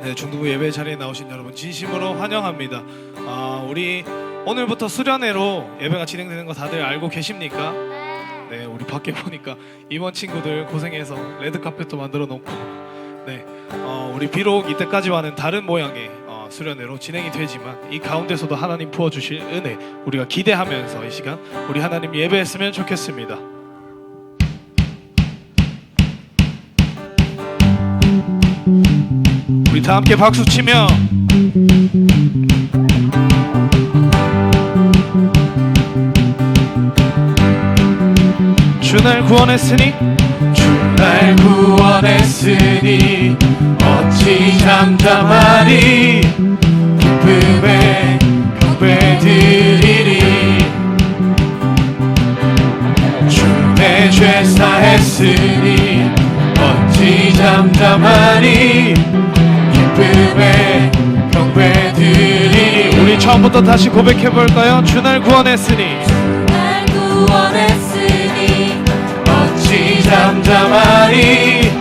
네, 중등부 예배 자리에 나오신 여러분 진심으로 환영합니다. 우리 오늘부터 수련회로 예배가 진행되는 거 다들 알고 계십니까? 네, 우리 밖에 보니까 임원 친구들 고생해서 레드카펫도 만들어 놓고, 네, 우리 비록 이때까지와는 다른 모양의 수련회로 진행이 되지만 이 가운데서도 하나님 부어주실 은혜 우리가 기대하면서 이 시간 우리 하나님 예배했으면 좋겠습니다. 우리 다 함께 박수 치며 주 날 구원했으니 주 날 구원했으니 어찌 잠잠하리 기쁨에 경배드리리 주 내 죄 사했으니 어찌 잠잠하리 기쁨에 경배드리리. 우리 처음부터 다시 고백해볼까요? 주 날 구원했으니 날 구원했으니 어찌 잠잠하리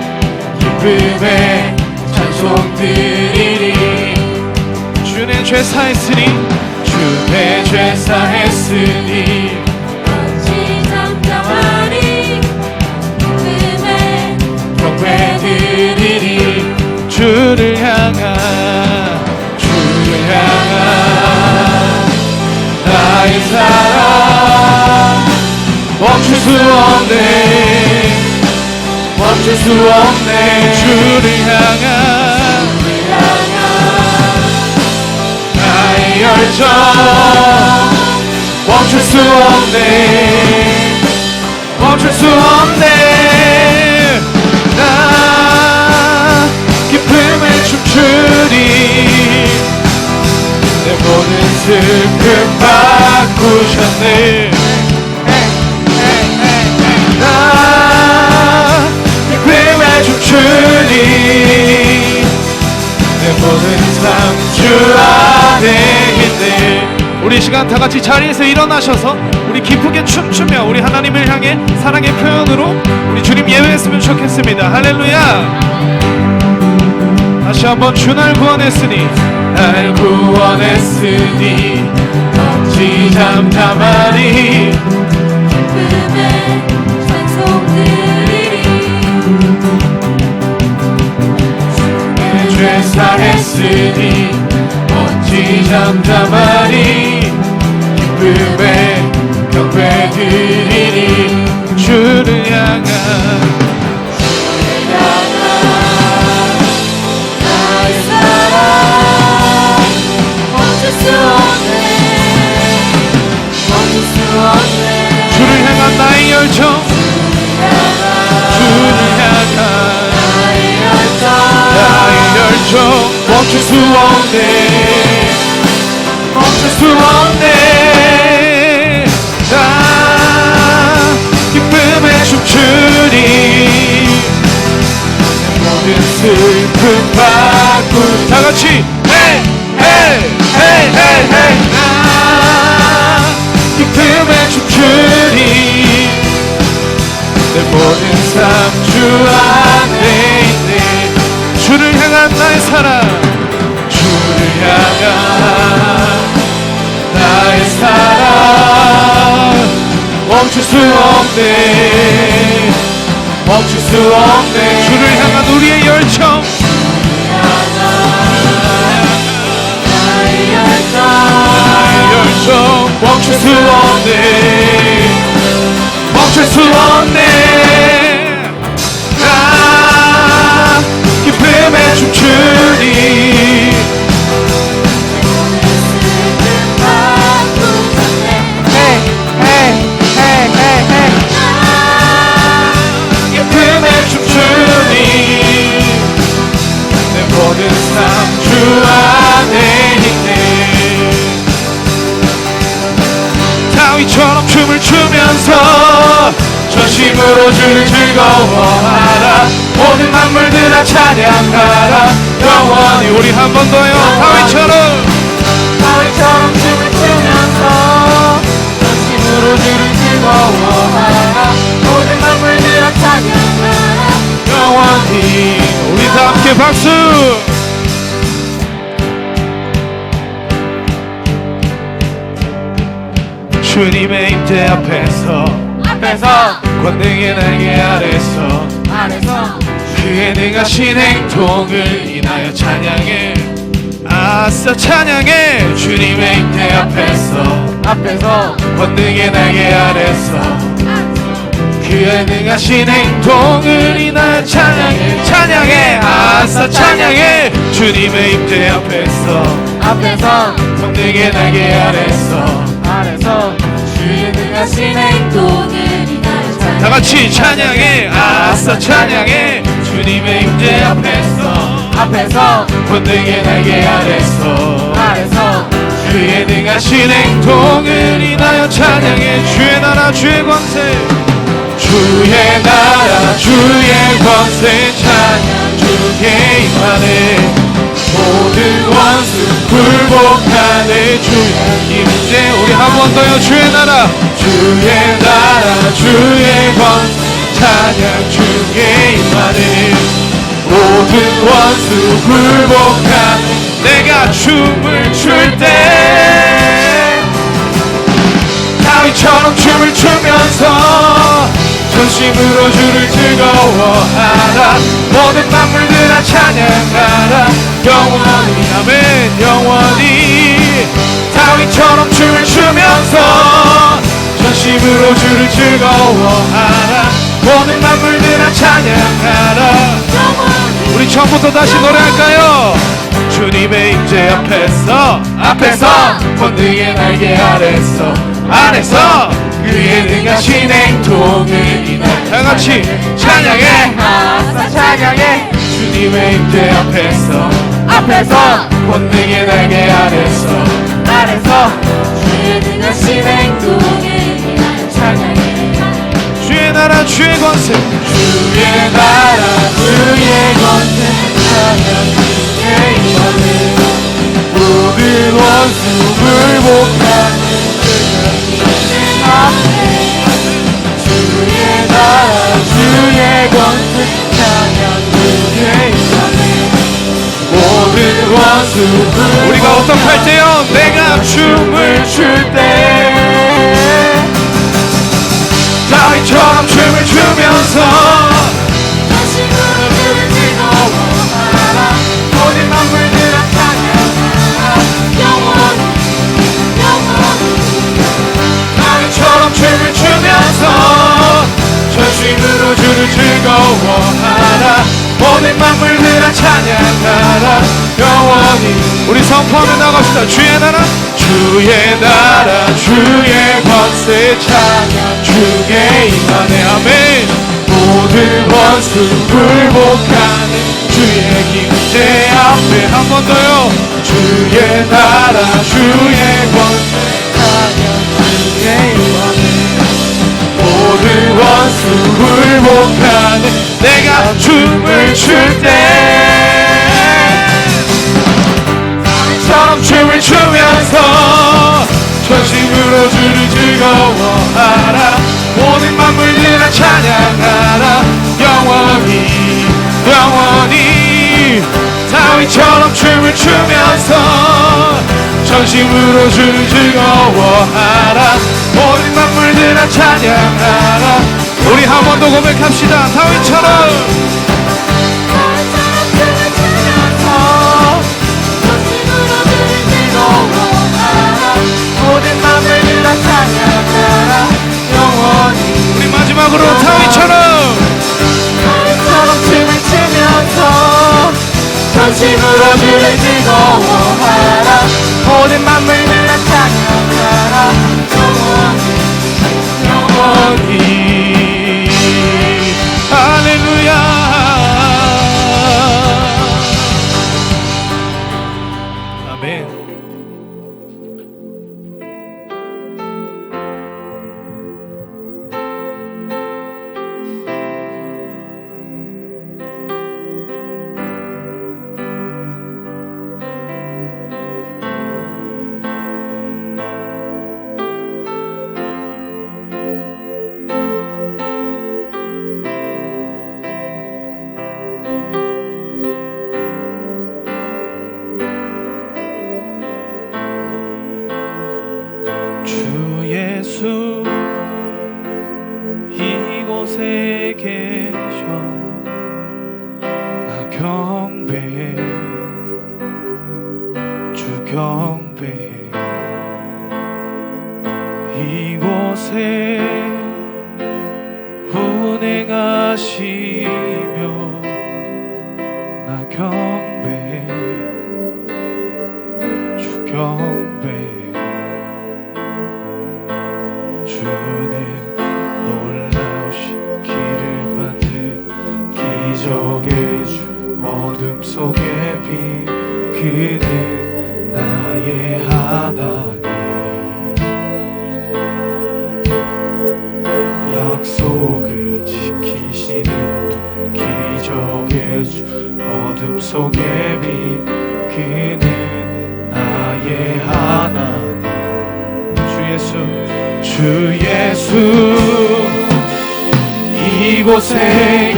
기쁨에 찬송 드리리. 주 내 죄 사했으니 주 내 죄 사했으니 어찌 잠잠하리 기쁨에 경배드리리. 주를 향한 나의 사랑 멈출 수 없네 주를 향한 나의 열정 멈출 수 없네 나 기쁨에 춤추리 내 모든 슬픔 바꾸셨네 나 기쁨에 춤추리 내 모든 삶 주 안에 있네. 우리 시간 다 같이 자리에서 일어나셔서 우리 기쁘게 춤추며 우리 하나님을 향해 사랑의 표현으로 우리 주님 예배했으면 좋겠습니다. 할렐루야. 다시 한번 주 날 구원했으니 어찌 잠잠하리 기쁨에 찬송 드리리 내 죄 사했으니 어찌 잠잠하리 기쁨에 경배드리리. 주를 향한 나의 사랑 멈출 수 없네 주를 향한 나의 열정 주를 향한 나의 열정 멈출 수 없네 나 기쁨에 춤추리 내 모든 슬픔 바꾸 다같이 헤이 헤이 헤이 헤이 헤이 나 기쁨에 춤추리 내 모든 삶 주 안에 있네. 주를 향한 나의 사랑 주를 향한 나의 사랑 멈출 수 없네 주를 향한 우리의 열정 나의 열정 멈출 수 없네 나 기쁨에 춤추리 기쁨에 춤추리 내 모든 삶 주 안에 있네. 다윗처럼 춤을 추면서 전심으로 주를 즐거워하라 모든 만물들아 찬양하라 영원히. 우리 한 번 더요. 다윗처럼 춤을 추면서 전심으로 주를 즐거워하라 모든 만물들아 찬양하라 영원히. 우리 다 함께 박수. 주님의 임재 앞에서 권능의 날개 아래서 그의 능하신 행동을 인하여 찬양해. 아싸 찬양해. 주님의 임재 앞에서 권능의 날개 아래서 그의 능하신 행동을 인하여 찬양해. 아싸 찬양해. 주님의 임재 앞에서 권능의 날개 아래서 주의 능하신 행동을 인하여 찬양해. 다 같이 찬양해. 아싸 찬양해. 주님의 임재 앞에서 권능의 날개 아래서 주의 능하신 행동을 인하여 찬양해. 주의 나라 주의 권세 주의 나라 주의 권세 찬양 주의 임하네. 모든 원수 굴복하네. 주의 임재. 우리 한 번 더요. 주의 나라 주의 권세 찬양 주의 임하네. 모든 원수 굴복하네. 내가 춤을 출 때 다윗처럼 춤을 추면서 전심으로 주를 즐거워하라. 모든 만물들아 찬양하라. 영원히 아멘. 영원히 다윗처럼 춤을 추면서 전심으로 주를 즐거워하라. 모든 만물들아 찬양하라. 우리 처음부터 다시 노래할까요? 주님의 임재 앞에서 권능의 날개 아래서 그의 능하신 행동을 인하여 다같이 찬양해. 아싸 찬양해. 주님의 임재 앞에서 권능의 날개 아래서 주의 능하신 행동을 인하여 찬양해. 주의 나라 주의 권세 주의 나라 주의 권세 찬양 주의 임하네. 모든 원수 굴복하네. 주의 앞에 주의 나라 주의 권세 찬양 주의 임하네. 모든 원수 우리가 어떻게 할 때요? 내가 춤을 출 때 다윗처럼 춤을 추면서 전심으로 주를 즐거워하라. 모든 만물들아 찬양하라. 영원히 다윗처럼 춤을 추면서 전심으로 주를 즐거워하라. 모든 만물들아 찬양하라. 영원히 우리 선포하며 나갑시다. 주의 나라 주의 권세 찬양 주의 임하네. 아멘. 모든 원수 굴복하네. 주의 임재 앞에 한 번 더요. 주의 나라 주의 권세 찬양 주의 임하네. 모든 원수 굴복하네. 내가 춤을 출 때 처럼 춤을 추면서 전심으로 주를 즐거워하라. 모든 만물들아 찬양하라. 영원히 다윗처럼 춤을 추면서 전심으로 주를 즐거워하라. 모든 만물들아 찬양하라. 우리 한 번 더 고백합시다. 다윗처럼 모든 만물들아 찬양하라. 영원히 우리 마지막으로 다윗처럼 춤을 추면서 전심으로 주를 즐거워하라. 모든 만물들아 찬양하라. 영원히 할렐루야. 아멘. 경배해. 이곳에 운행하시며 나 경배해. 주 경배해. 주는 놀라우신 길을 만든 기적의 주, 어둠 속에 빛 그는 나의 하나님. 약속을 지키시는 기적의 주, 어둠 속에 빛 그는 나의 하나님. 주 예수 이곳에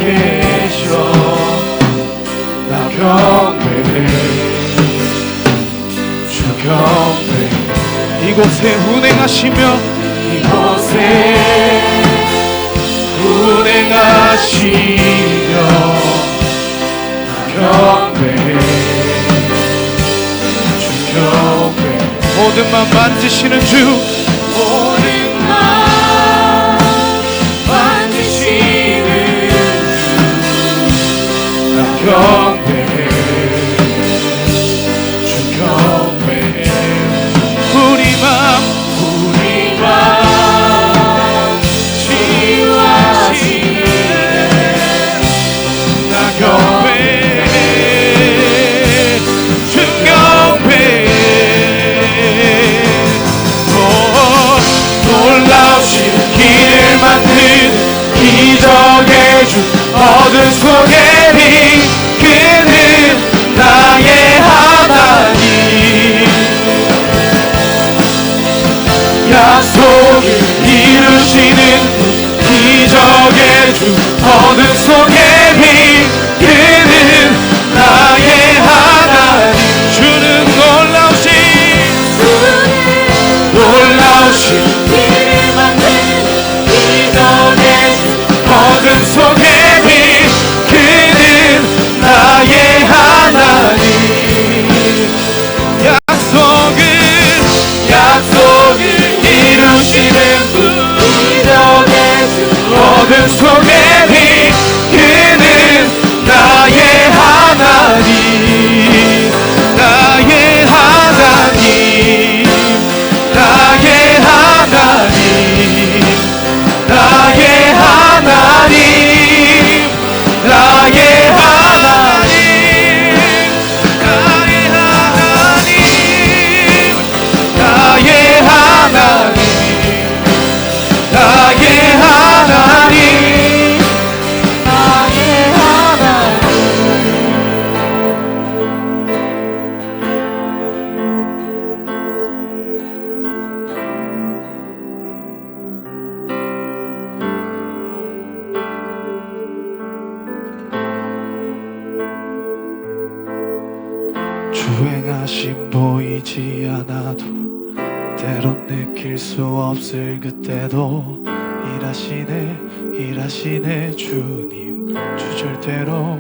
계셔. 나 경배해. 주 경배해. 이곳에 운행하시며 이곳에 운행하시며 나 경배해. 주 경배해. 모든 맘 만지시는 주, 모든 맘 만지시는 주, 나 경배해. 주 경배해. 우리 맘 치유하시네. 나 경배해. 주 경배해. 놀라우신 길을 만든 기적의 주, 어둠 속에 빛 그는 나의 하나님. 약속을 이루시는 기적의 주, 어둠 속에 빛 그는 나의 하나님. 주는 놀라우신 길을 만든 기적의 주, 어둠 속에 빛 그는 나의 하나님. 약속을 이루시는 분, 기적의 주, 어둠 속에 빛 그는 나의 하나님. 나의 하나님. 나의 하나님. 나의 하나님. 나의 하나님. 나의 하나님. 나의 하나님. 나의 하나님. 주행하심 보이지 않아도, 때론 느낄 수 없을 그때도 일하시네 주님. 주 절대로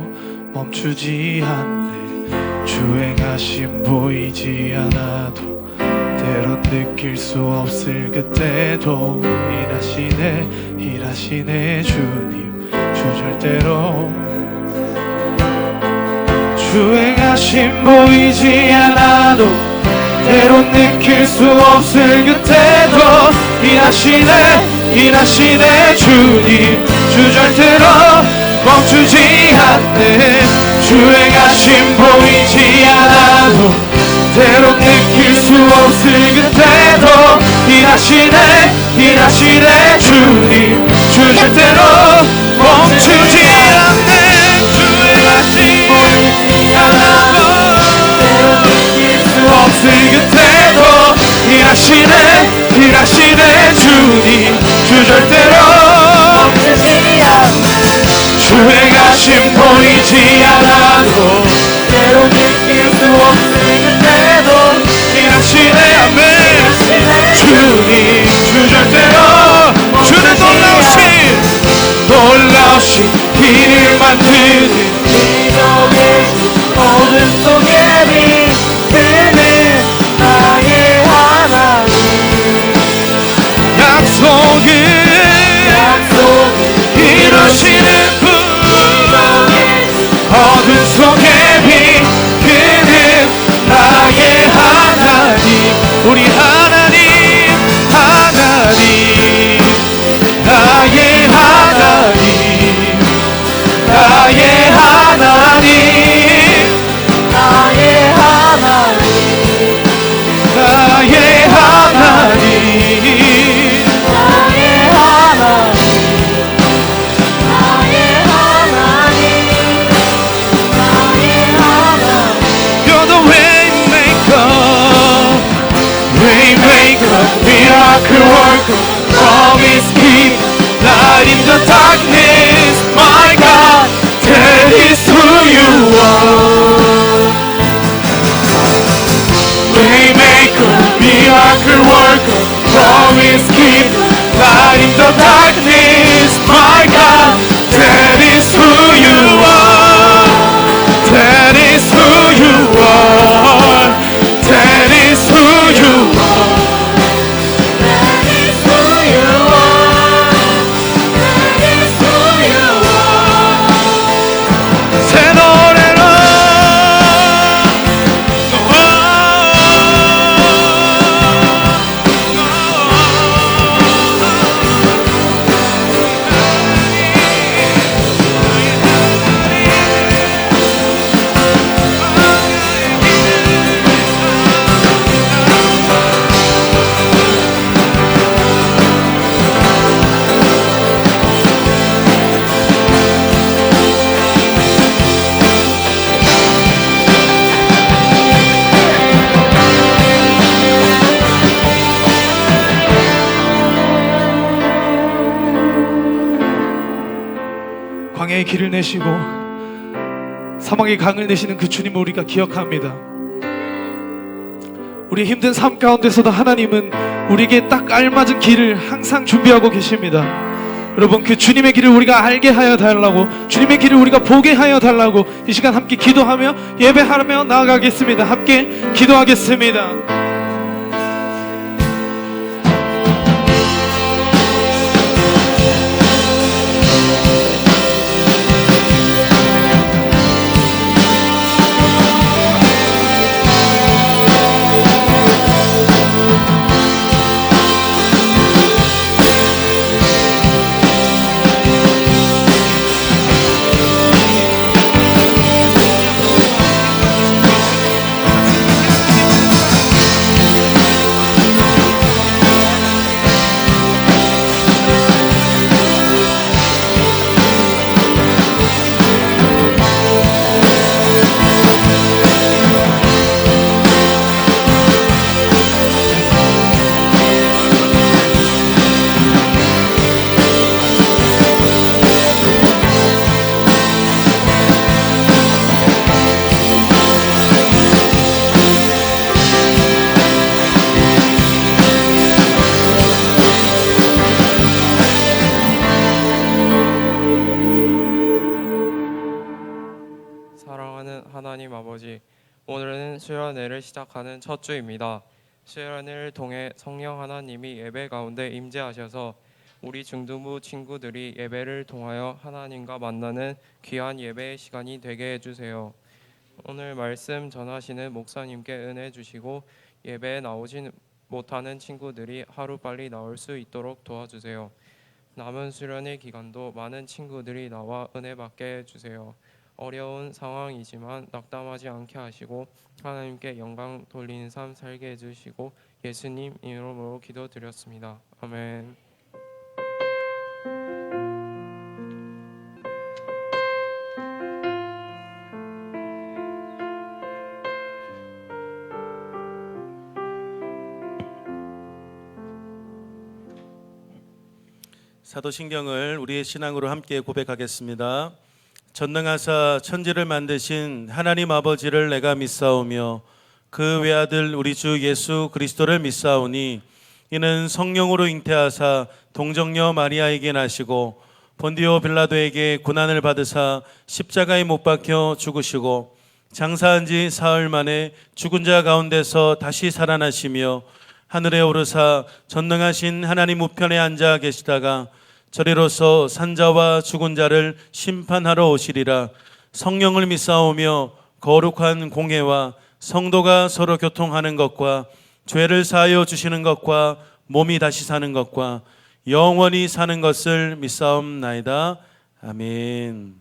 멈추지 않네. 주행하심 보이지 않아도, 때론 느낄 수 없을 그때도 일하시네 주님. 주 절대로. 주행하심 보이지 않아도, 때론 느낄 수 없을 그때도 일하시네 주님. 주 절대로 멈추지 않네. 주행하심 보이지 않아도, 때론 느낄 수 없을 그때도 일하시네 주님. 주 절대로 멈추지 않네. 주행하심 보이지 않아도, 때론 느낄 수 없을 그때도 일하시네 주님. 주 절대로 멈추지 않네. 주행하심 보이지 않아도, 때론 느낄 수 없을 그때도 일하시네. 아멘. 주님. 주 절대로. 주는 놀라우신 길을 만드는 기적의 주, 어둠 속에 빛 그는 miracle worker, promise keep, light in the darkness, my God, that is who you are. Waymaker, miracle worker, promise keep, light in the darkness, my God, that is who you are. That is who you are. That is who you are. That is who you are. That is who you are. 새 노래로 광야의 길을 내시고 사막의 강을 내시는 그 주님을 우리가 기억합니다. 우리 힘든 삶 가운데서도 하나님은 우리에게 딱 알맞은 길을 항상 준비하고 계십니다. 여러분, 그 주님의 길을 우리가 알게 하여 달라고, 주님의 길을 우리가 보게 하여 달라고 이 시간 함께 기도하며 예배하며 나아가겠습니다. 함께 기도하겠습니다. 사랑하는 하나님 아버지, 오늘은 수련회를 시작하는 첫 주입니다. 수련회를 통해 성령 하나님이 예배 가운데 임재하셔서 우리 중등부 친구들이 예배를 통하여 하나님과 만나는 귀한 예배의 시간이 되게 해주세요. 오늘 말씀 전하시는 목사님께 은혜 주시고 예배에 나오지 못하는 친구들이 하루빨리 나올 수 있도록 도와주세요. 남은 수련회 기간도 많은 친구들이 나와 은혜 받게 해주세요. 어려운 상황이지만 낙담하지 않게 하시고 하나님께 영광 돌리는 삶 살게 해주시고 예수님 이름으로 기도드렸습니다. 아멘. 사도신경을 우리의 신앙으로 함께 고백하겠습니다. 전능하사 천지를 만드신 하나님 아버지를 내가 믿사오며 그 외아들 우리 주 예수 그리스도를 믿사오니 이는 성령으로 잉태하사 동정녀 마리아에게 나시고 본디오 빌라도에게 고난을 받으사 십자가에 못 박혀 죽으시고 장사한 지 사흘 만에 죽은 자 가운데서 다시 살아나시며 하늘에 오르사 전능하신 하나님 우편에 앉아 계시다가 저리로서 산자와 죽은 자를 심판하러 오시리라. 성령을 믿사오며 거룩한 공회와 성도가 서로 교통하는 것과 죄를 사하여 주시는 것과 몸이 다시 사는 것과 영원히 사는 것을 믿사옵나이다. 아멘.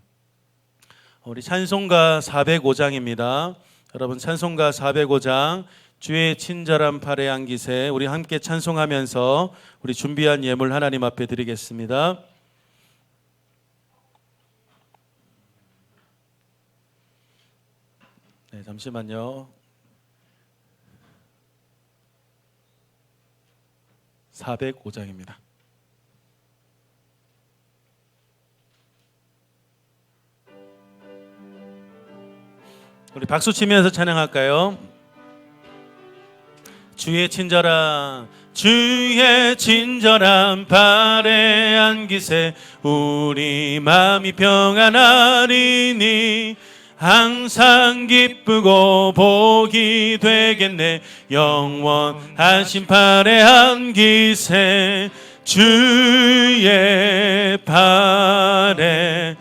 우리 찬송가 405장입니다. 여러분, 찬송가 405장 주의 친절한 팔에 안기세, 우리 함께 찬송하면서 우리 준비한 예물 하나님 앞에 드리겠습니다. 네, 잠시만요. 405장입니다. 우리 박수 치면서 찬양할까요? 주의 친절한 발에 안기세 우리 마음이 평안하리니 항상 기쁘고 복이 되겠네. 영원하신 팔에 안기세 주의 팔에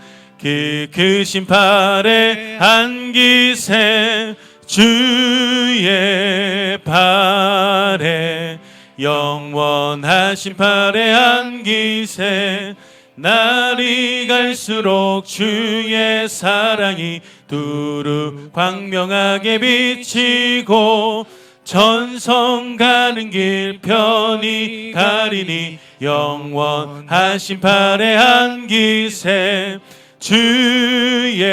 크신 팔에 안기세 주의 팔에 영원하신 팔에 안기세. 날이 갈수록 주의 사랑이 두루 광명하게 비치고 전성 가는 길 편히 가리니 영원하신 팔에 안기세 주의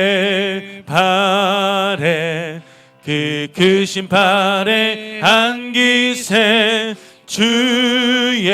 팔에 크신 팔에 안기세 주의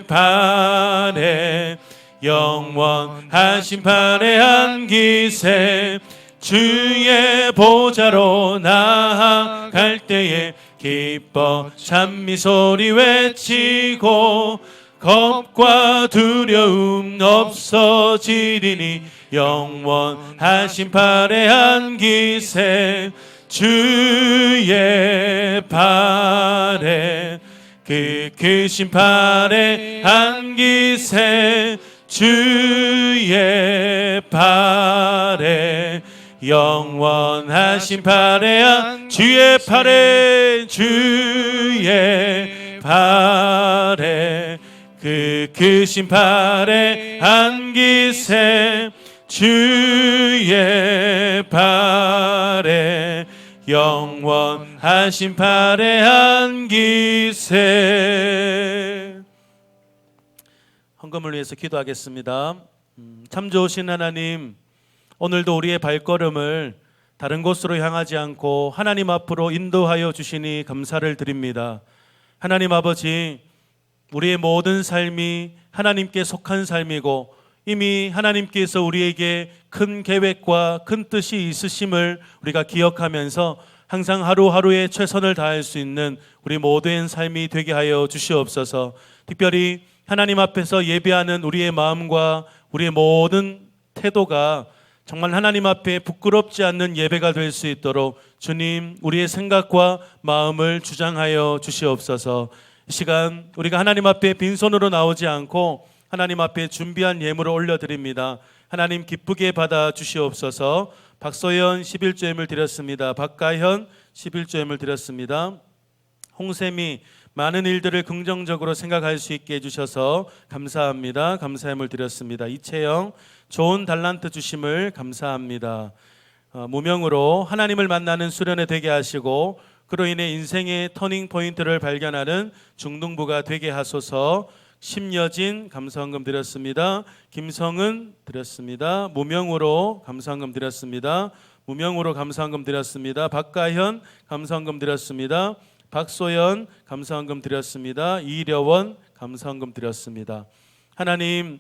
팔에 영원하신 팔에 안기세. 주의 보좌로 나아갈 때에 기뻐 찬미소리 외치고 겁과 두려움 없어지리니 영원하신 팔에 안기세 주의 팔에 크신 팔에 안기세 주의 팔에 영원하신 팔에 주의 팔에 크신 팔에 안기세 주의 팔에 영원하신 팔에 안기세. 헌금을 위해서 기도하겠습니다. 참 좋으신 하나님, 오늘도 우리의 발걸음을 다른 곳으로 향하지 않고 하나님 앞으로 인도하여 주시니 감사를 드립니다. 하나님 아버지, 우리의 모든 삶이 하나님께 속한 삶이고 이미 하나님께서 우리에게 큰 계획과 큰 뜻이 있으심을 우리가 기억하면서 항상 하루하루에 최선을 다할 수 있는 우리 모두의 삶이 되게 하여 주시옵소서. 특별히 하나님 앞에서 예배하는 우리의 마음과 우리의 모든 태도가 정말 하나님 앞에 부끄럽지 않는 예배가 될 수 있도록 주님, 우리의 생각과 마음을 주장하여 주시옵소서. 이 시간 우리가 하나님 앞에 빈손으로 나오지 않고 하나님 앞에 준비한 예물을 올려드립니다. 하나님 기쁘게 받아 주시옵소서. 박소연 11조예물 드렸습니다. 박가현 11조예물 드렸습니다. 홍샘이 많은 일들을 긍정적으로 생각할 수 있게 해주셔서 감사합니다. 감사함을 드렸습니다. 이채영 좋은 달란트 주심을 감사합니다. 무명으로 하나님을 만나는 수련회 되게 하시고 그로 인해 인생의 터닝 포인트를 발견하는 중등부가 되게 하소서. 심여진 감사헌금 드렸습니다. 김성은 드렸습니다. 무명으로 감사헌금 드렸습니다. 무명으로 감사헌금 드렸습니다. 박가현 감사헌금 드렸습니다. 박소연 감사헌금 드렸습니다. 이려원 감사헌금 드렸습니다. 하나님,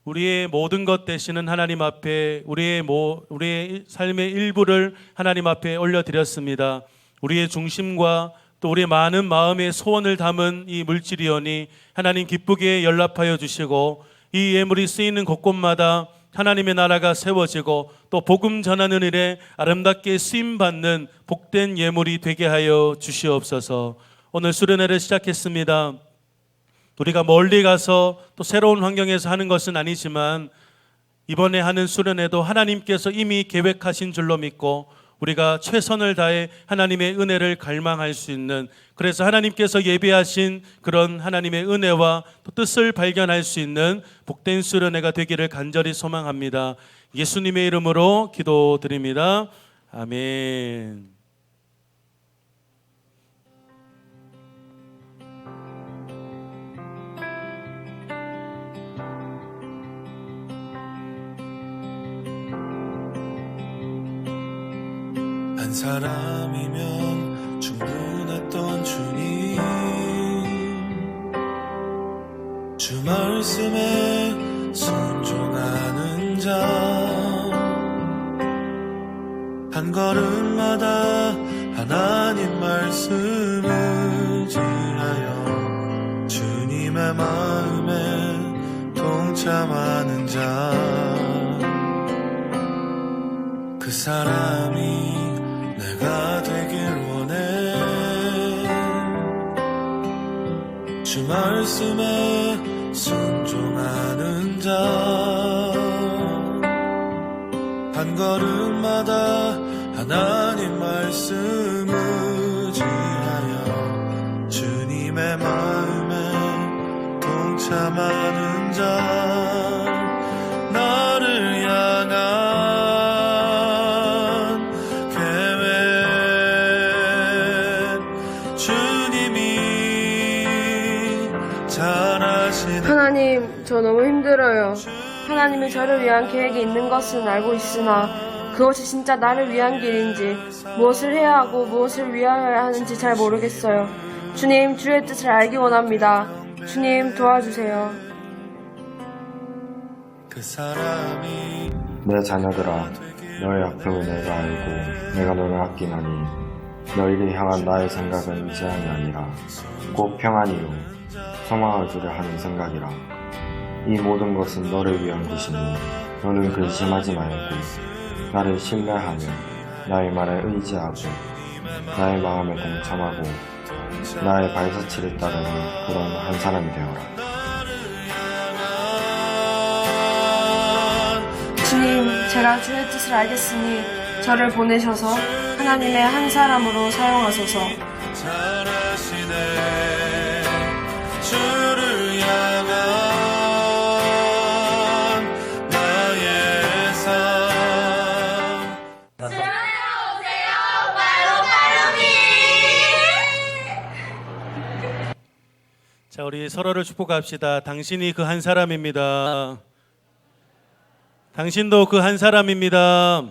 우리의 모든 것 되시는 하나님 앞에 우리의 삶의 일부를 하나님 앞에 올려드렸습니다. 우리의 중심과 또 우리의 많은 마음의 소원을 담은 이 물질이오니 하나님 기쁘게 연락하여 주시고 이 예물이 쓰이는 곳곳마다 하나님의 나라가 세워지고 또 복음 전하는 일에 아름답게 쓰임받는 복된 예물이 되게 하여 주시옵소서. 오늘 수련회를 시작했습니다. 우리가 멀리 가서 또 새로운 환경에서 하는 것은 아니지만 이번에 하는 수련회도 하나님께서 이미 계획하신 줄로 믿고 우리가 최선을 다해 하나님의 은혜를 갈망할 수 있는, 그래서 하나님께서 예비하신 그런 하나님의 은혜와 또 뜻을 발견할 수 있는 복된 수련회가 되기를 간절히 소망합니다. 예수님의 이름으로 기도드립니다. 아멘. 한 사람이면 충분했던 주님, 말씀에 순종하는 자 한 걸음마다 하나님 말씀을 지하여 주님의 마음에 동참하는 자 그 사람이 내가 되길 원해 주 말씀에 순종하는 자 한 걸음마다 하나님 말씀 의지하여 주님의 마음에 동참하는 자 나를 향한 계획 주님이 잘 아시는 하나님, 저 너무 힘들어요. 하나님이 저를 위한 계획이 있는 것은 알고 있으나 그것이 진짜 나를 위한 길인지 무엇을 해야 하고 무엇을 위하여야 하는지 잘 모르겠어요. 주님, 주의 뜻을 알기 원합니다. 주님, 도와주세요. 그 사람이 내 자녀들아, 너의 약점을 내가 알고 내가 너를 아끼나니 너희를 향한 나의 생각은 재앙이 아니라 곧 평안이요 소망을 주려 하는 생각이라. 이 모든 것은 너를 위한 것이니 너는 근심하지 말고 나를 신뢰하며 나의 말에 의지하고 나의 마음에 동참하고 나의 발자취를 따르는 그런 한 사람이 되어라. 주님, 제가 주의 뜻을 알겠으니 저를 보내셔서 하나님의 한 사람으로 사용하소서. 잘하시네 주를 향한 나의 삶 자, 우리 서로를 축복합시다. 당신이 그 한 사람입니다. 당신도 그 한 사람입니다.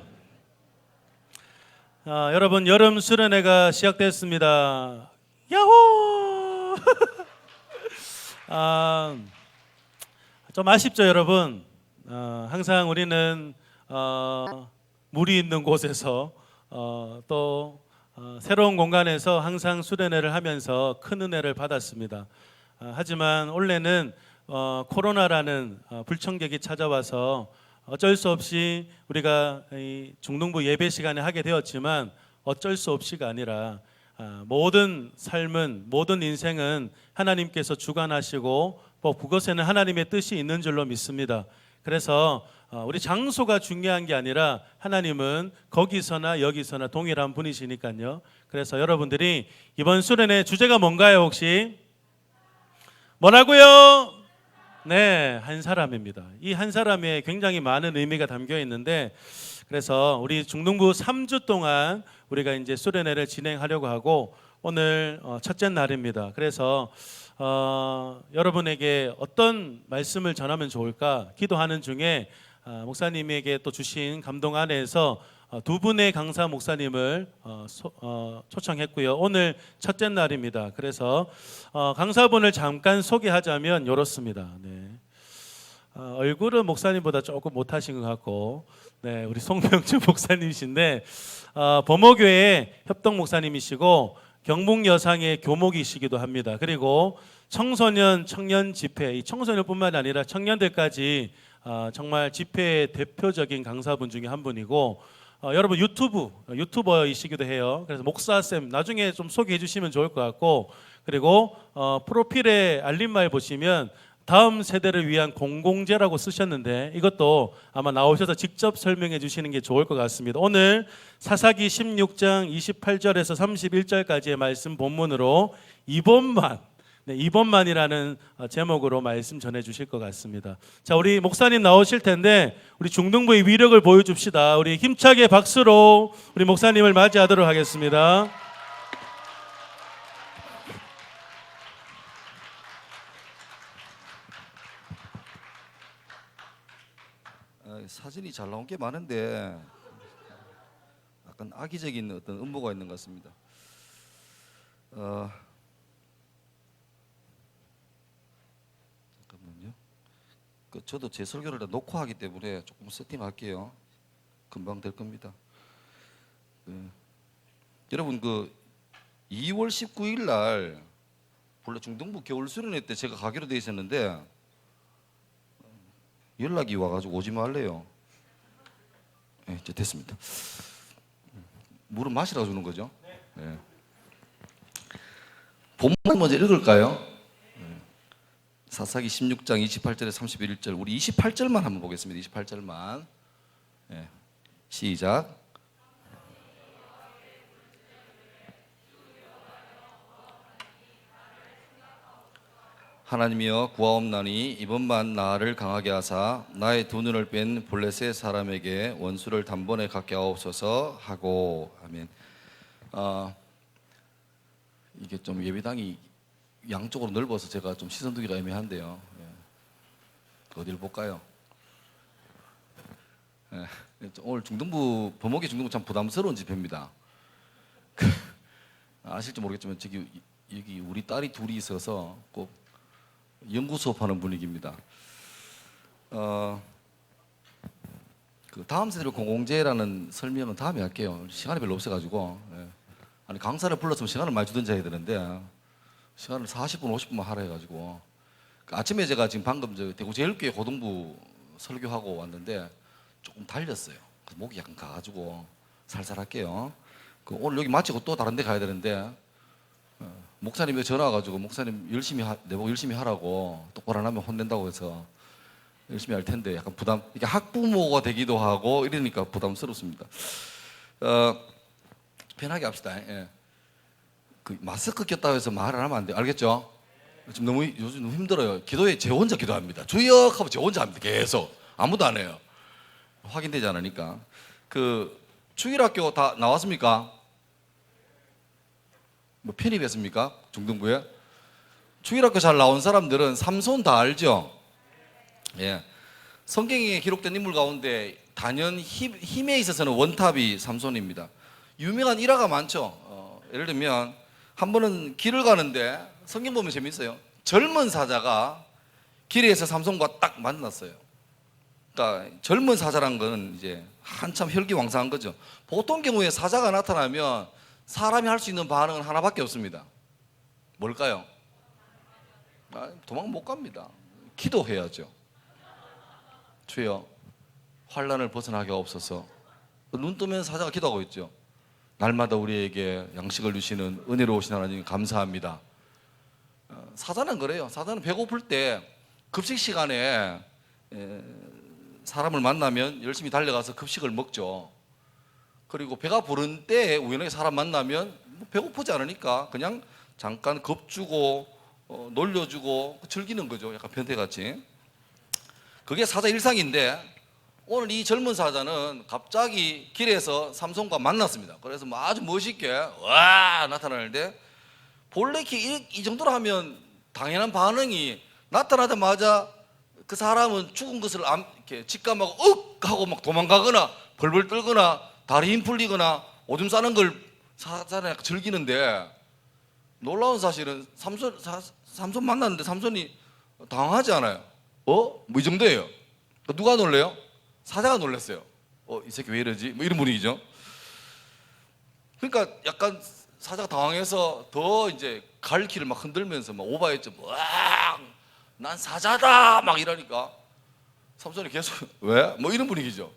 여러분, 여름 수련회가 시작됐습니다. 야호! 좀 아쉽죠, 여러분? 항상 우리는 물이 있는 곳에서 또 새로운 공간에서 항상 수련회를 하면서 큰 은혜를 받았습니다. 하지만 올해는 코로나라는 불청객이 찾아와서 어쩔 수 없이 우리가 이 중등부 예배 시간에 하게 되었지만 어쩔 수 없이가 아니라 모든 삶은 모든 인생은 하나님께서 주관하시고 뭐 그것에는 하나님의 뜻이 있는 줄로 믿습니다. 그래서 우리 장소가 중요한 게 아니라 하나님은 거기서나 여기서나 동일한 분이시니까요. 그래서 여러분들이 이번 수련회 주제가 뭔가요, 혹시? 뭐라고요? 네, 한 사람입니다. 이 한 사람에 굉장히 많은 의미가 담겨 있는데, 그래서 우리 중등부 3주 동안 우리가 이제 수련회를 진행하려고 하고 오늘 첫째 날입니다. 그래서 여러분에게 어떤 말씀을 전하면 좋을까 기도하는 중에 목사님에게 또 주신 감동 안에서 두 분의 강사 목사님을 초청했고요. 오늘 첫째 날입니다. 그래서 강사분을 잠깐 소개하자면 이렇습니다. 네. 얼굴은 목사님보다 조금 못하신 것 같고, 네, 우리 송명주 목사님이신데 범어교회 협동 목사님이시고 경북 여상의 교목이시기도 합니다. 그리고 청소년 청년 집회, 이 청소년뿐만 아니라 청년들까지 정말 집회의 대표적인 강사분 중에 한 분이고, 여러분 유튜버이시기도 해요. 그래서 목사쌤 나중에 좀 소개해 주시면 좋을 것 같고, 그리고 프로필에 알림말 보시면 다음 세대를 위한 공공재라고 쓰셨는데 이것도 아마 나오셔서 직접 설명해 주시는 게 좋을 것 같습니다. 오늘 사사기 16장 28절에서 31절까지의 말씀 본문으로 이번만이라는 제목으로 말씀 전해 주실 것 같습니다. 자, 우리 목사님 나오실 텐데 우리 중등부의 위력을 보여줍시다. 우리 힘차게 박수로 우리 목사님을 맞이하도록 하겠습니다. 사진이 잘 나온 게 많은데 약간 악의적인 어떤 음모가 있는 것 같습니다. 잠깐만요. 저도 제 설교를 다 녹화하기 때문에 조금 세팅할게요. 금방 될 겁니다. 여러분 2월 19일 날 본래 중등부 겨울 수련회 때 제가 가기로 돼 있었는데 연락이 와가지고 오지 말래요. 네, 이제 됐습니다. 물은 마시라 주는 거죠. 네. 본문 먼저 읽을까요? 사사기 16장 28절에 31절 우리 28절만 한번 보겠습니다. 28절만 시작. 하나님이여 구하옵나니 이번만 나를 강하게 하사 나의 두 눈을 뺀 블레셋 사람에게 원수를 단번에 갚게 하옵소서 하고. 아멘. 이게 좀 예배당이 양쪽으로 넓어서 제가 좀 시선 두기가 애매한데요. 어디를 볼까요? 오늘 중등부 범목의 중등부 참 부담스러운 집회입니다. 아실지 모르겠지만 여기 우리 딸이 둘이 있어서 꼭 연구 수업하는 분위기입니다. 다음 세대로 공공재라는 설명은 다음에 할게요. 시간이 별로 없어가지고. 아니 강사를 불렀으면 시간을 많이 주든지 해야 되는데 시간을 40분, 50분만 하라 해가지고 아침에 제가 지금 방금 대구제일교회 고등부 설교하고 왔는데 조금 달렸어요. 목이 약간 가가지고 살살 할게요. 오늘 여기 마치고 또 다른 데 가야 되는데 목사님이 전화 와가지고 목사님 내보고 열심히 하라고 똑바로 안 하면 혼낸다고 해서 열심히 할 텐데 약간 부담, 이게 학부모가 되기도 하고 이러니까 부담스럽습니다. 편하게 합시다. 마스크 꼈다고 해서 말을 하면 안 돼요. 알겠죠? 지금 요즘 너무 힘들어요. 기도에 제 혼자 기도합니다. 주여 하고 제 혼자 합니다. 계속 아무도 안 해요. 확인되지 않으니까. 주일학교 다 나왔습니까? 뭐 편입했습니까? 중등부에? 주일학교 잘 나온 사람들은 삼손 다 알죠? 예. 성경에 기록된 인물 가운데 단연 힘에 있어서는 원탑이 삼손입니다. 유명한 일화가 많죠. 예를 들면 한 번은 길을 가는데 성경 보면 재밌어요. 젊은 사자가 길에서 삼손과 딱 만났어요. 그러니까 젊은 사자란 거는 이제 한참 혈기왕성한 거죠. 보통 경우에 사자가 나타나면 사람이 할 수 있는 반응은 하나밖에 없습니다. 뭘까요? 도망 못 갑니다. 기도해야죠. 주여 환난을 벗어나게 하옵소서. 눈 뜨면 사자가 기도하고 있죠. 날마다 우리에게 양식을 주시는 은혜로우신 하나님 감사합니다. 사자는 그래요. 사자는 배고플 때 급식 시간에 사람을 만나면 열심히 달려가서 급식을 먹죠. 그리고 배가 부른 때에 우연하게 사람 만나면 배고프지 않으니까 그냥 잠깐 겁주고 놀려주고 즐기는 거죠. 약간 변태같이. 그게 사자 일상인데 오늘 이 젊은 사자는 갑자기 길에서 삼손과 만났습니다. 그래서 아주 멋있게 와 나타나는데 본래 이 정도로 하면 당연한 반응이 나타나자마자 그 사람은 죽은 것을 이렇게 직감하고 윽 하고 막 도망가거나 벌벌 떨거나 다리 힘 풀리거나 오줌 싸는 걸 사자는 약간 즐기는데 놀라운 사실은 삼손 만났는데 삼손이 당황하지 않아요. 뭐 이 정도예요. 누가 놀래요? 사자가 놀랐어요. 이 새끼 왜 이러지? 뭐 이런 분위기죠. 그러니까 약간 사자가 당황해서 더 이제 갈퀴를 막 흔들면서 막 오바했죠. 와, 난 사자다 막 이러니까 삼손이 계속 왜? 뭐 이런 분위기죠.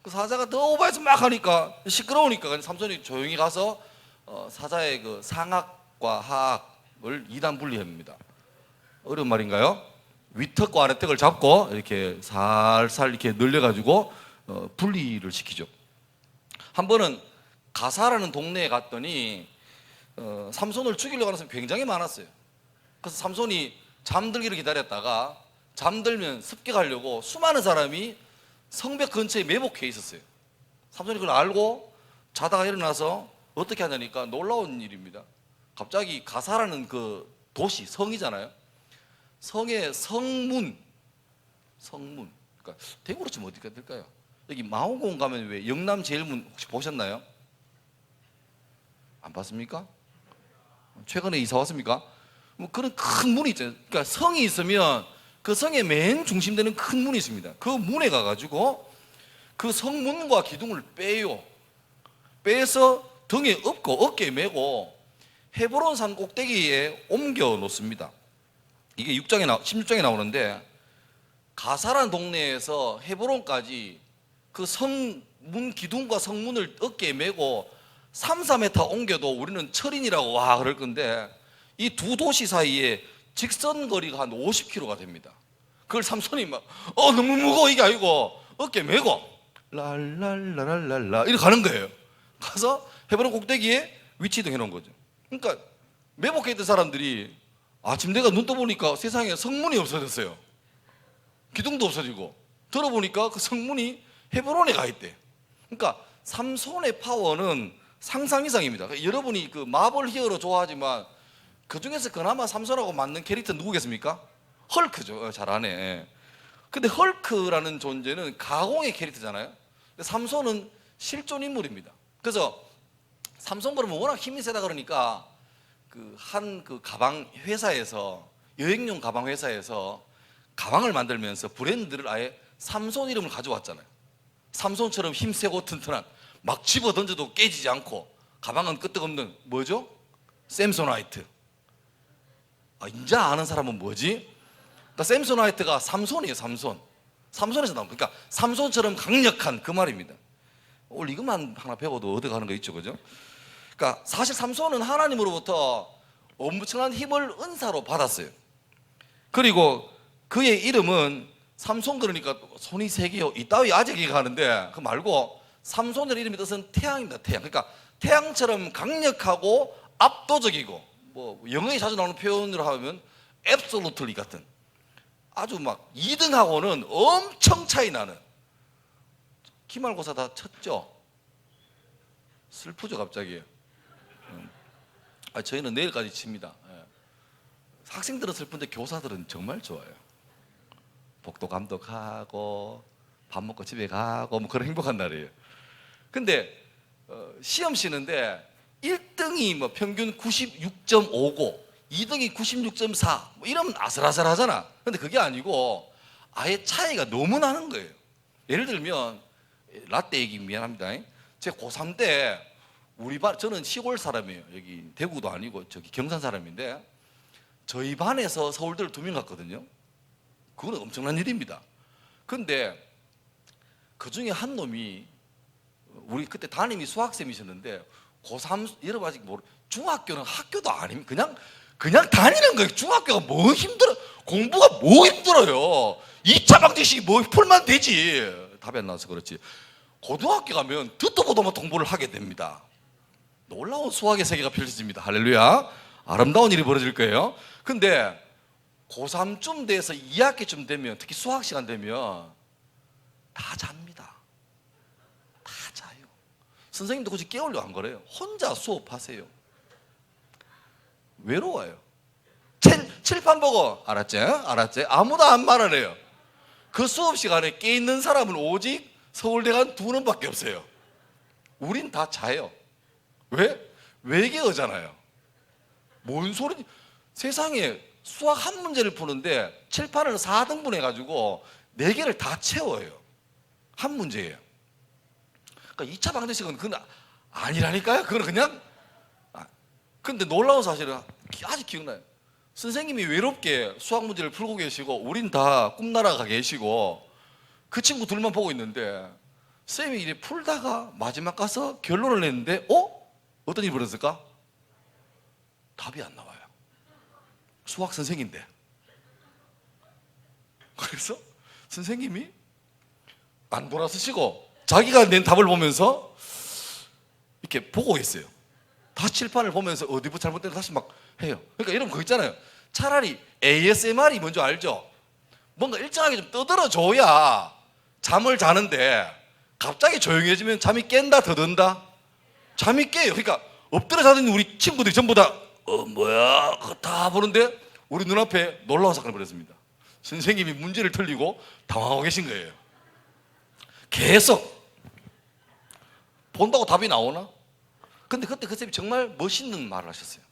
그 사자가 더 오바해서 막 하니까 시끄러우니까 삼손이 조용히 가서 사자의 그 상악과 하악을 2단 분리합니다. 어려운 말인가요? 위턱과 아래턱을 잡고 이렇게 살살 이렇게 늘려가지고 분리를 시키죠. 한 번은 가사라는 동네에 갔더니 삼손을 죽이려고 하는 사람이 굉장히 많았어요. 그래서 삼손이 잠들기를 기다렸다가 잠들면 습격하려고 수많은 사람이 성벽 근처에 매복해 있었어요. 삼손이 그걸 알고 자다가 일어나서 어떻게 하냐니까 놀라운 일입니다. 갑자기 가사라는 그 도시, 성이잖아요. 성의 성문, 그러니까 대구로 치면 어디가 될까요? 여기 마호공 가면 왜 영남 제일문 혹시 보셨나요? 안 봤습니까? 최근에 이사 왔습니까? 뭐 그런 큰 문이 있잖아요. 그러니까 성이 있으면 그 성의 맨 중심되는 큰 문이 있습니다. 그 문에 가가지고 그 성문과 기둥을 빼요. 빼서 등에 업고 어깨에 메고 헤브론 산 꼭대기에 옮겨 놓습니다. 이게 16장에 나오는데 가사란 동네에서 헤브론까지 그 성문 기둥과 성문을 어깨에 메고 3-4m 옮겨도 우리는 철인이라고 와 그럴 건데 이 두 도시 사이에 직선 거리가 한 50km가 됩니다. 그걸 삼손이 막 너무 무거워 이게 아니고 어깨에 메고 랄랄랄랄랄라 이렇게 가는 거예요. 가서 헤브론 꼭대기에 위치등 해놓은 거죠. 그러니까 매복해 있던 사람들이 아침 내가 눈 떠보니까 세상에 성문이 없어졌어요. 기둥도 없어지고 들어보니까 그 성문이 헤브론에 가 있대. 그러니까 삼손의 파워는 상상 이상입니다. 그러니까 여러분이 그 마블 히어로 좋아하지만 그 중에서 그나마 삼손하고 맞는 캐릭터 누구겠습니까? 헐크죠. 잘하네. 근데 헐크라는 존재는 가공의 캐릭터잖아요. 삼손은 실존 인물입니다. 그래서 삼손 그러면 워낙 힘이 세다 그러니까 그 가방 회사에서 여행용 가방 회사에서 가방을 만들면서 브랜드를 아예 삼손 이름을 가져왔잖아요. 삼손처럼 힘세고 튼튼한 막 집어 던져도 깨지지 않고 가방은 끄떡없는 뭐죠? 샘소나이트. 이제 아는 사람은 뭐지? 그러니까 샘소나이트가 삼손이에요. 삼손에서 나온 그러니까 삼손처럼 강력한 그 말입니다. 오늘 이것만 하나 배워도 얻어가는 거 있죠, 그죠? 그러니까 사실 삼손은 하나님으로부터 엄청난 힘을 은사로 받았어요. 그리고 그의 이름은 삼손 그러니까 손이 세 개요 이따위 아재기가 하는데 그 말고 삼손의 이름의 뜻은 태양입니다. 태양. 그러니까 태양처럼 강력하고 압도적이고 뭐 영어에 자주 나오는 표현으로 하면 absolutely 같은 아주 막 2등하고는 엄청 차이 나는 기말고사 다 쳤죠? 슬프죠 갑자기. 저희는 내일까지 칩니다. 학생들은 슬픈데 교사들은 정말 좋아요. 복도 감독하고 밥 먹고 집에 가고 뭐 그런 행복한 날이에요. 근데 시험 치는데 1등이 뭐 평균 96.59, 2등이 96.4 뭐 이러면 아슬아슬하잖아. 근데 그게 아니고 아예 차이가 너무 나는 거예요. 예를 들면 라떼 얘기 미안합니다. 제 고3 때 우리 반, 저는 시골 사람이에요. 여기 대구도 아니고 저기 경산 사람인데 저희 반에서 서울대를 2명 갔거든요. 그거는 엄청난 일입니다. 근데 그 중에 한 놈이 우리 그때 담임이 수학쌤이셨는데 고3 여러분 아직 모르 중학교는 학교도 아닙니다. 그냥 다니는 거예요. 중학교가 뭐 힘들어 공부가 뭐 힘들어요. 2차 방정식이 뭐 풀만 되지. 답이 안 나와서 그렇지. 고등학교 가면 듣도 보도 못 공부를 하게 됩니다. 놀라운 수학의 세계가 펼쳐집니다. 할렐루야. 아름다운 일이 벌어질 거예요. 근데 고3쯤 돼서 2학기쯤 되면 특히 수학 시간 되면 다 잡니다. 다 자요. 선생님도 굳이 깨우려 안 그래요. 혼자 수업하세요. 외로워요. 칠판 보고 알았지? 알았지? 아무도 안 말하네요. 그 수업 시간에 깨 있는 사람은 오직 서울대 간 2놈밖에 없어요. 우린 다 자요. 왜? 외계어잖아요. 뭔 소리? 세상에 수학 한 문제를 푸는데 칠판을 4등분 해가지고 4개를 다 채워요. 한 문제예요. 그러니까 2차 방정식은 그건 아니라니까요. 그건 그냥. 근데 놀라운 사실은 아직 기억나요. 선생님이 외롭게 수학 문제를 풀고 계시고 우린 다 꿈나라 가 계시고 그 친구 둘만 보고 있는데 쌤이 이래 풀다가 마지막 가서 결론을 냈는데 어떤 일이 벌어졌을까? 답이 안 나와요. 수학 선생인데. 그래서 선생님이 안 돌아서시고 자기가 낸 답을 보면서 이렇게 보고 있어요. 다 칠판을 보면서 어디부터 잘못됐나 다시 막 해요. 그러니까 여러분 그거 있잖아요. 차라리 ASMR이 뭔지 알죠? 뭔가 일정하게 좀 떠들어줘야 잠을 자는데 갑자기 조용해지면 잠이 깬다 더든다? 잠이 깨요. 그러니까 엎드려 자던 우리 친구들이 전부 다 뭐야 그거 다 보는데 우리 눈앞에 놀라운 사건을 벌였습니다. 선생님이 문제를 틀리고 당황하고 계신 거예요. 계속 본다고 답이 나오나? 근데 그때 그 쌤이 정말 멋있는 말을 하셨어요.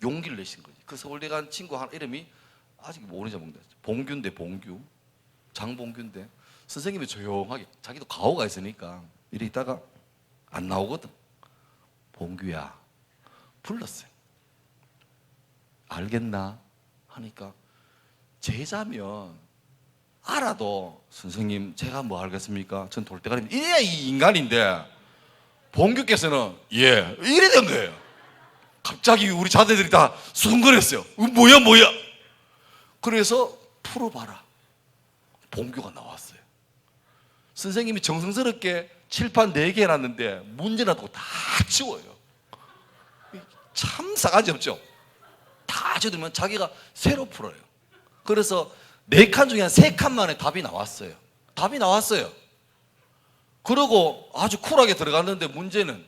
용기를 내신 거지. 그 서울대 간 친구 하나 이름이 아직 모르는지 모르겠는데 봉규인데 봉규 장봉규인데 선생님이 조용하게 자기도 가오가 있으니까 이래 있다가 안 나오거든. 봉규야 불렀어요. 알겠나 하니까 제자면 알아도 선생님 제가 뭐 알겠습니까? 전 돌대가리입니다. 이래야 이 인간인데 봉규께서는 예 이래 된 거예요. 갑자기 우리 자제들이 다 수근거렸어요. 뭐야 그래서 풀어봐라. 봉규가 나왔어요. 선생님이 정성스럽게 칠판 4개 해놨는데 문제라도 다 치워요. 참 싸가지 없죠. 다 지워두면 자기가 새로 풀어요. 그래서 4칸 중에 한 3칸 만에 답이 나왔어요. 답이 나왔어요. 그러고 아주 쿨하게 들어갔는데 문제는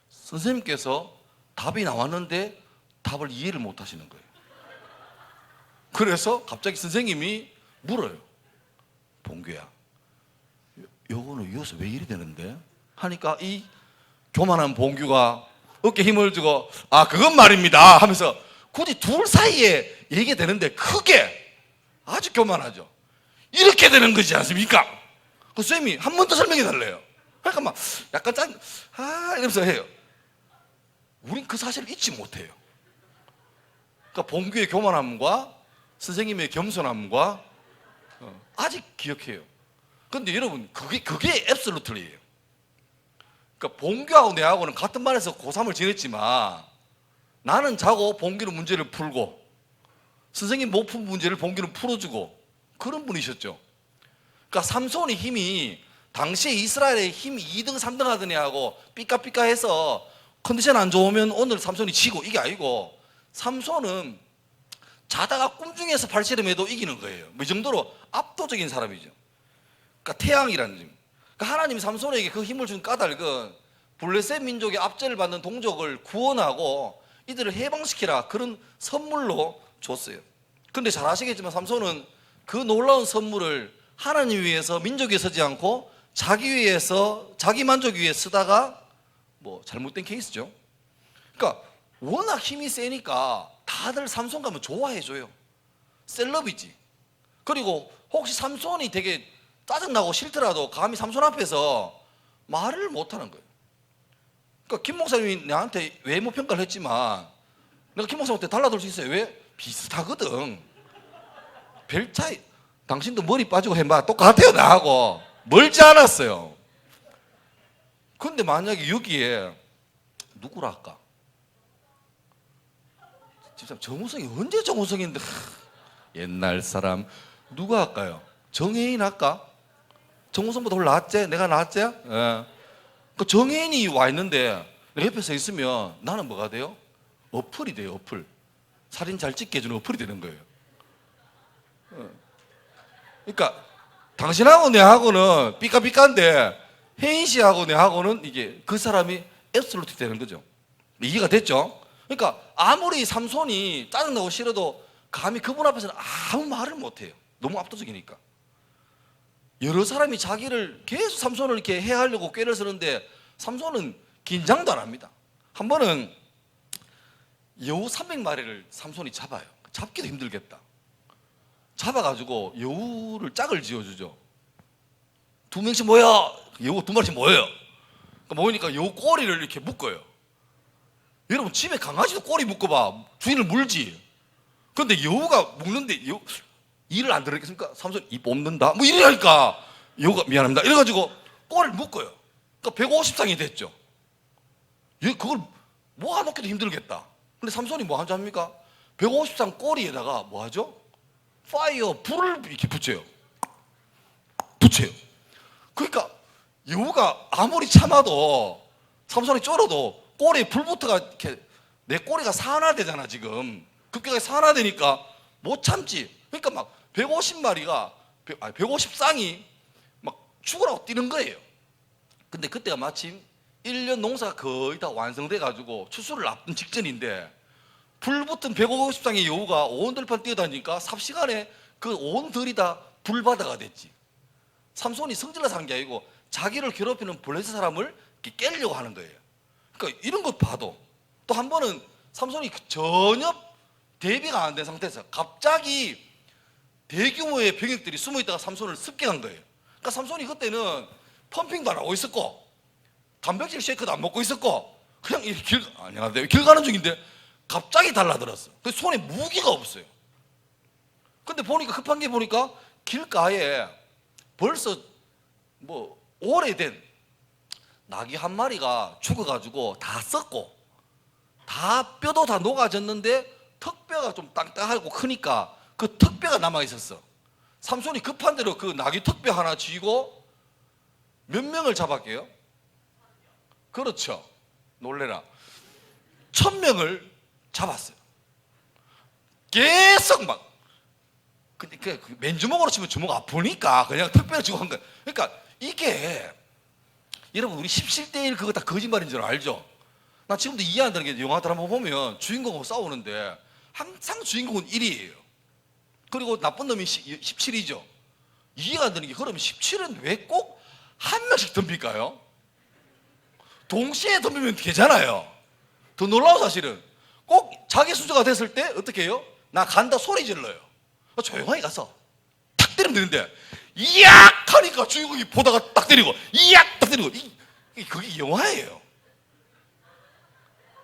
선생님께서 답이 나왔는데 답을 이해를 못 하시는 거예요. 그래서 갑자기 선생님이 물어요. 봉규야, 요거는 여기서 왜 이리 되는데? 하니까 이 교만한 봉규가 어깨 힘을 주고 아 그건 말입니다 하면서 굳이 둘 사이에 얘기가 되는데 크게 아주 교만하죠. 이렇게 되는 거지 않습니까? 그 쌤이 한 번 더 설명해 달래요. 그러니까 막 약간 이러면서 해요. 우린 그 사실을 잊지 못해요. 그러니까 봉규의 교만함과 선생님의 겸손함과 아직 기억해요. 근데 여러분 그게 앱솔루트리예요. 그러니까 봉규하고 내하고는 같은 반에서 고3을 지냈지만 나는 자고 봉규는 문제를 풀고 선생님 못 푼 문제를 봉규는 풀어주고 그런 분이셨죠. 그러니까 삼손의 힘이 당시에 이스라엘의 힘이 2등 3등 하던 애하고 삐까삐까해서 컨디션 안 좋으면 오늘 삼손이 지고 이게 아니고 삼손은 자다가 꿈 중에서 발씨름해도 이기는 거예요. 이 정도로 압도적인 사람이죠. 그러니까 태양이라는 점. 그러니까 하나님이 삼손에게 그 힘을 준 까닭은 블레셋 민족의 압제를 받는 동족을 구원하고 이들을 해방시키라 그런 선물로 줬어요. 그런데 잘 아시겠지만 삼손은 그 놀라운 선물을 하나님 위해서 민족 위에 서지 않고 자기 위해서 자기 만족 위해 쓰다가 뭐 잘못된 케이스죠. 그러니까 워낙 힘이 세니까 다들 삼손 가면 좋아해줘요. 셀럽이지. 그리고 혹시 삼손이 되게 짜증나고 싫더라도 감히 삼손 앞에서 말을 못하는 거예요. 그러니까 김 목사님이 나한테 외모 평가를 했지만 내가 김 목사님한테 달라들 수 있어요. 왜? 비슷하거든. 별 차이. 당신도 머리 빠지고 해봐 똑같아요 나하고. 멀지 않았어요. 근데 만약에 여기에 누구라 할까? 진짜 정우성이 언제 정우성인데 옛날 사람 누가 할까요? 정혜인 할까? 정우성보다 훨씬 낫지? 내가 낫지? 예. 그 정혜인이 와 있는데 내가 옆에 서 있으면 나는 뭐가 돼요? 어플이 돼요. 어플. 사진 잘 찍게 해주는 어플이 되는 거예요. 그러니까 당신하고 내하고는 삐까삐까인데 혜인 씨하고 내하고는 이게 그 사람이 앱솔루트 되는 거죠. 이해가 됐죠? 그러니까 아무리 삼손이 짜증나고 싫어도 감히 그분 앞에서는 아무 말을 못해요. 너무 압도적이니까. 여러 사람이 자기를 계속 삼손을 이렇게 해하려고 꾀를 쓰는데 삼손은 긴장도 안 합니다. 한 번은 여우 300마리를 삼손이 잡아요. 잡기도 힘들겠다. 잡아가지고 여우를 짝을 지어주죠. 2명씩 모여. 여우 2마리씩 모여요. 그러니까 모이니까 여우 꼬리를 이렇게 묶어요. 여러분 집에 강아지도 꼬리 묶어봐. 주인을 물지. 그런데 여우가 묶는데 일을 안 들었겠습니까? 삼손 이 뽑는다. 뭐 이러니까 여우가 미안합니다. 이래가지고 꼬리를 묶어요. 그러니까 150쌍이 됐죠. 그걸 모아놓기도 힘들겠다. 근데 삼손이 뭐 하는지 압니까? 150쌍 꼬리에다가 뭐 하죠? 파이어, 불을 이렇게 붙여요. 그러니까 여우가 아무리 참아도 삼손이 쫄아도 꼬리에 불부터가 이렇게 내 꼬리가 산화되잖아 지금. 급격하게 산화되니까 못 참지. 그러니까 막 150마리가 150쌍이 막 죽으라고 뛰는 거예요. 근데 그때가 마침 1년 농사가 거의 다 완성돼 가지고 추수를 앞둔 직전인데 불붙은 150쌍의 여우가 온 들판 뛰어다니니까 삽시간에 그 온 들이 다 불바다가 됐지. 삼손이 성질나서 한 게 아니고 자기를 괴롭히는 블레셋 사람을 이렇게 깨려고 하는 거예요. 그러니까 이런 것 봐도 또 한 번은 삼손이 전혀 대비가 안 된 상태에서 갑자기 대규모의 병력들이 숨어있다가 삼손을 습격한 거예요. 그러니까 삼손이 그때는 펌핑도 안 하고 있었고 단백질 쉐이크도 안 먹고 있었고 그냥 이렇게 안녕하세요 길 가는 중인데 갑자기 달라들었어. 그래서 손에 무기가 없어요. 근데 보니까 급한 게 보니까 길가에 벌써 뭐 오래된 나귀 한 마리가 죽어가지고 다 썩고 다 뼈도 다 녹아졌는데 턱뼈가 좀 땅땅하고 크니까 그 턱뼈가 남아 있었어. 삼손이 급한 대로 그 나귀 턱뼈 하나 쥐고 몇 명을 잡았게요? 그렇죠. 놀래라. 1000명을 잡았어요. 계속 막. 근데 그 맨주먹으로 치면 주먹 아프니까 그냥 턱뼈를 쥐고 한 거야. 그러니까 이게 여러분 우리 17대1 그거 다 거짓말인 줄 알죠? 나 지금도 이해 안 되는 게 영화들 한번 보면 주인공하고 싸우는데 항상 주인공은 1이에요. 그리고 나쁜 놈이 17이죠. 이해가 안 되는 게 그러면 17은 왜 꼭 한 명씩 덤빌까요? 동시에 덤비면 되잖아요. 더 놀라운 사실은 꼭 자기 수저가 됐을 때 어떻게 해요? 나 간다 소리 질러요. 조용하게 가서 탁 때리면 되는데 이악 하니까 주인공이 보다가 딱 때리고 이악 딱 때리고 그게 영화예요.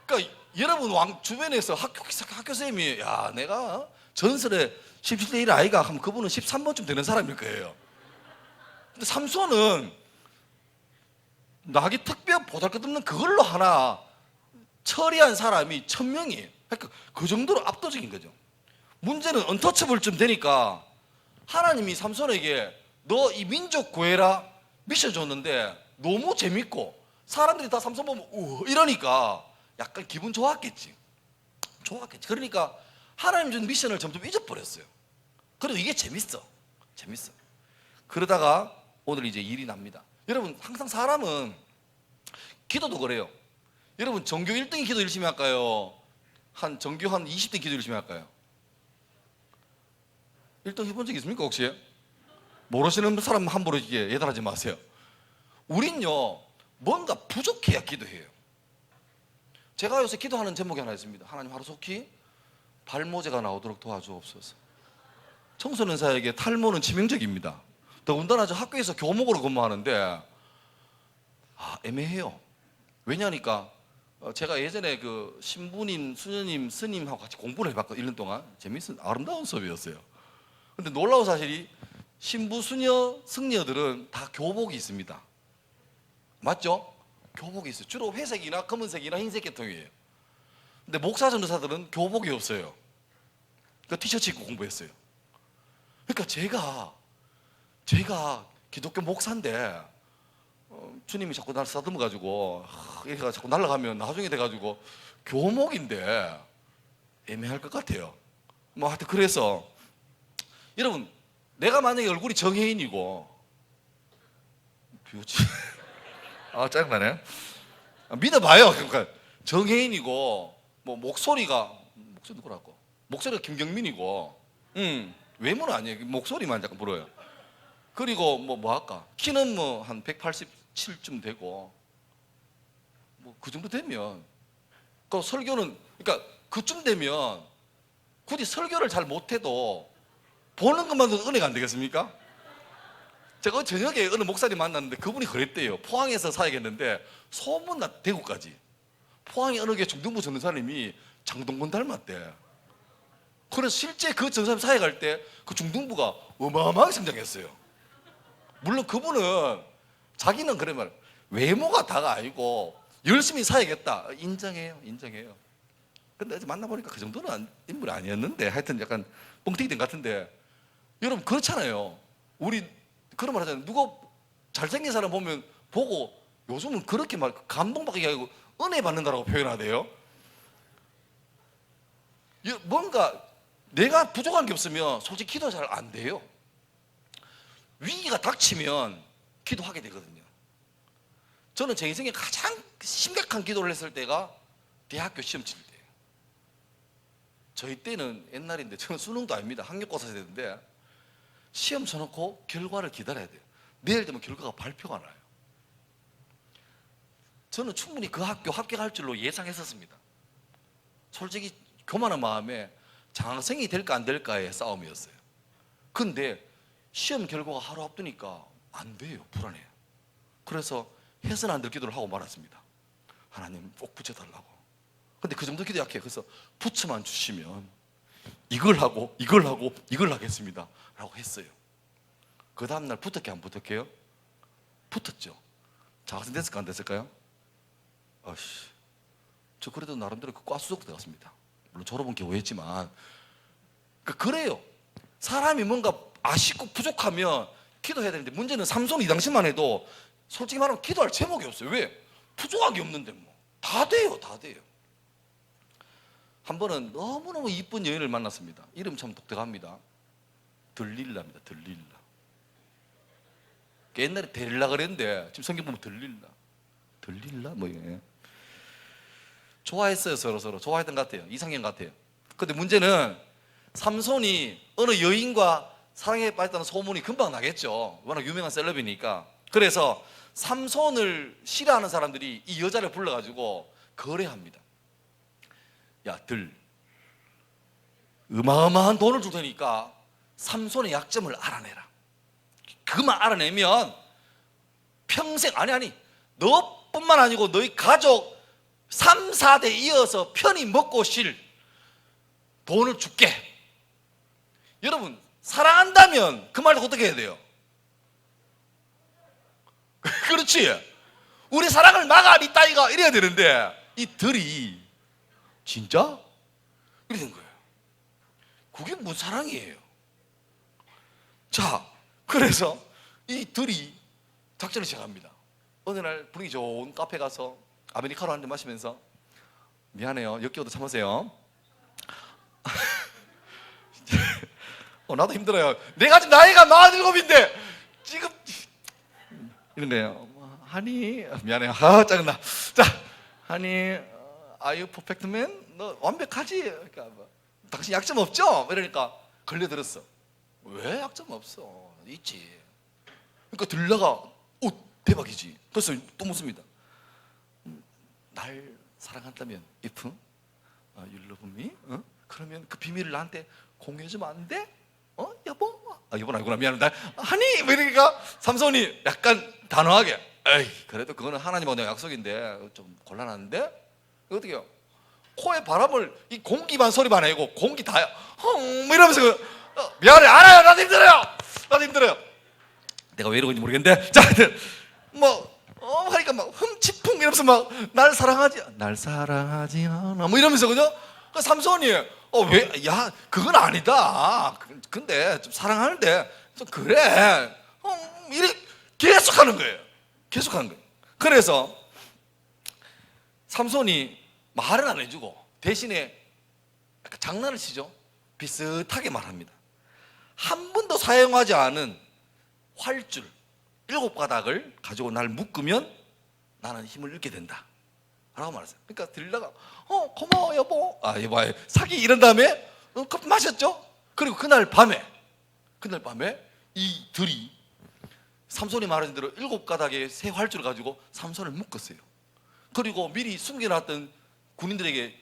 그러니까 여러분 주변에서 학교 선생님이 야 내가 전설의 17대1 아이가 하면 그분은 13번쯤 되는 사람일 거예요. 근데 삼손은 나귀 턱뼈 보잘것없는 그걸로 하나 처리한 사람이 1000명이에요. 그러니까 그 정도로 압도적인 거죠. 문제는 언터처블쯤 되니까 하나님이 삼손에게 너 이 민족 구해라 미션 줬는데 너무 재밌고 사람들이 다 삼손 보면 이러니까 약간 기분 좋았겠지. 그러니까 하나님 준 미션을 점점 잊어버렸어요. 그리고 이게 재밌어. 그러다가 오늘 이제 일이 납니다. 여러분 항상 사람은 기도도 그래요. 여러분 전교 1등이 기도 열심히 할까요? 전교 한 20등 기도 열심히 할까요? 1등 해본 적 있습니까 혹시? 모르시는 사람 함부로 이게 예단하지 마세요. 우린요 뭔가 부족해야 기도해요. 제가 요새 기도하는 제목이 하나 있습니다. 하나님 하루속히 발모제가 나오도록 도와주옵소서. 청소년 사에게 탈모는 치명적입니다. 더군다나 저 학교에서 교목으로 근무하는데 애매해요. 왜냐니까 제가 예전에 그 신부님, 수녀님, 스님하고 같이 공부를 해봤거든요. 1년 동안 아름다운 수업이었어요. 근데 놀라운 사실이 신부, 수녀, 승려들은 다 교복이 있습니다. 맞죠? 교복이 있어요. 주로 회색이나 검은색이나 흰색 계통이에요. 근데 목사 전도사들은 교복이 없어요. 그 티셔츠 입고 공부했어요. 그러니까 제가 기독교 목사인데 주님이 자꾸 날 쓰다듬어 가지고 얘가 자꾸 날아가면 나중에 돼가지고 교목인데 애매할 것 같아요. 뭐 하여튼 그래서 여러분 내가 만약에 얼굴이 정혜인이고 비웃지 짜증나네. 믿어봐요. 그러니까 정혜인이고 뭐 목소리가 누구라고? 목소리가 김경민이고 외모는 아니에요. 목소리만 약간 불어요. 그리고 뭐 할까? 키는 뭐 한 187쯤 되고 뭐 그 정도 되면 그 설교는 그러니까 그쯤 되면 굳이 설교를 잘 못해도 보는 것만도 은혜가 안 되겠습니까? 제가 저녁에 어느 목사님 만났는데 그분이 그랬대요. 포항에서 사역했는데 소문나 대구까지. 포항에 어느 게 중등부 전도사님이 장동건 닮았대. 그래서 실제 그 전도사님 사역할 때 그 중등부가 어마어마하게 성장했어요. 물론 그분은 자기는 그러면 외모가 다가 아니고 열심히 사역했다. 인정해요. 근데 만나보니까 그 정도는 인물이 아니었는데 하여튼 약간 뻥튀기 된 것 같은데 여러분 그렇잖아요. 우리 그런 말 하잖아요. 누가 잘생긴 사람 보면 보고 요즘은 그렇게 막 감동받게 아니고 은혜 받는다라고 표현하대요. 뭔가 내가 부족한 게 없으면 솔직히 기도 잘 안 돼요. 위기가 닥치면 기도하게 되거든요. 저는 제 인생에 가장 심각한 기도를 했을 때가 대학교 시험 칠 때예요. 저희 때는 옛날인데 저는 수능도 아닙니다. 학력고사 세대인데 시험 쳐놓고 결과를 기다려야 돼요. 내일 되면 결과가 발표가 나요. 저는 충분히 그 학교 합격할 줄로 예상했었습니다. 솔직히 교만한 마음에 장학생이 될까 안 될까의 싸움이었어요. 근데 시험 결과가 하루 앞두니까 안 돼요. 불안해요. 그래서 해서는 안 될 기도를 하고 말았습니다. 하나님 꼭 붙여달라고. 근데 그 정도 기도 약해요. 그래서 붙여만 주시면 이걸 하고 이걸 하고 이걸 하겠습니다 라고 했어요. 그 다음날 붙었게 안 붙었게요? 붙었죠. 장학생 됐을까 안 됐을까요? 아씨, 저 그래도 나름대로 그 과수석 들어갔습니다. 물론 졸업은 겨우 했지만 그래요. 사람이 뭔가 아쉽고 부족하면 기도해야 되는데, 문제는 삼손 이 당시만 해도 솔직히 말하면 기도할 제목이 없어요. 왜? 부족한 게 없는데 뭐 다 돼요. 다 돼요. 한 번은 너무너무 이쁜 여인을 만났습니다. 이름 참 독특합니다. 들릴라입니다. 들릴라. 옛날에 데릴라 그랬는데 지금 성경 보면 들릴라. 들릴라? 뭐 이게 좋아했어요. 서로 좋아했던 것 같아요. 이상형 같아요. 근데 문제는 삼손이 어느 여인과 사랑에 빠졌다는 소문이 금방 나겠죠. 워낙 유명한 셀럽이니까. 그래서 삼손을 싫어하는 사람들이 이 여자를 불러가지고 거래합니다. 야, 어마어마한 돈을 줄 테니까 삼손의 약점을 알아내라. 그만 알아내면 평생, 아니 너뿐만 아니고 너희 가족 3, 4대 이어서 편히 먹고 쉴 돈을 줄게. 여러분, 사랑한다면 그 말 어떻게 해야 돼요? 그렇지. 우리 사랑을 막아 니 따위가 이래야 되는데 이 들이 진짜 이래 된 거예요. 그게 무슨 사랑이에요? 자, 그래서 이 들이 작전을 시작합니다. 어느 날 분위기 좋은 카페 가서 아메리카노 한 잔 마시면서, 미안해요, 역겨워도 참으세요. 나도 힘들어요. 내가 지금 나이가 47인데 지금 이런데요. 하니, 미안해요. 짜증나. 자, 하니, are you perfect man? 너 완벽하지? 그러니까 당신 약점 없죠? 이러니까 걸려들었어. 왜 약점 없어? 있지. 그러니까 들다가 대박이지. 그래서 또 묻습니다. 날 사랑한다면 if you love me, 그러면 그 비밀을 나한테 공유해주면 안 돼? 여보? 여보는 아니구나. 미안합니다. 하니? 이러니까 삼손이 약간 단호하게, 에이, 그래도 그거는 하나님하고 내가 약속인데 좀 곤란한데? 어떻게 해요? 코에 바람을 이 공기만 소리만 내고 공기 다요. 뭐 이러면서 미안해, 알아요. 나도 힘들어요. 내가 왜 이러는지 모르겠는데, 자, 하니까 막 흠치풍 이러면서 막 날 사랑하지 않아 뭐 이러면서, 그죠? 그 삼손이 왜? 야, 그건 아니다. 근데 좀 사랑하는데 좀 그래. 이렇게 계속하는 거예요. 그래서 삼손이 말은 안 해주고 대신에 약간 장난을 치죠. 비슷하게 말합니다. 한 번도 사용하지 않은 활줄 7가닥을 가지고 날 묶으면 나는 힘을 잃게 된다 라고 말했어요. 그러니까 들다가 고마워 여보. 여보 사기 이런 다음에 커피 마셨죠. 그리고 그날 밤에 이 들이 삼손이 말하신 대로 7가닥의 새 활줄을 가지고 삼손을 묶었어요. 그리고 미리 숨겨놨던 군인들에게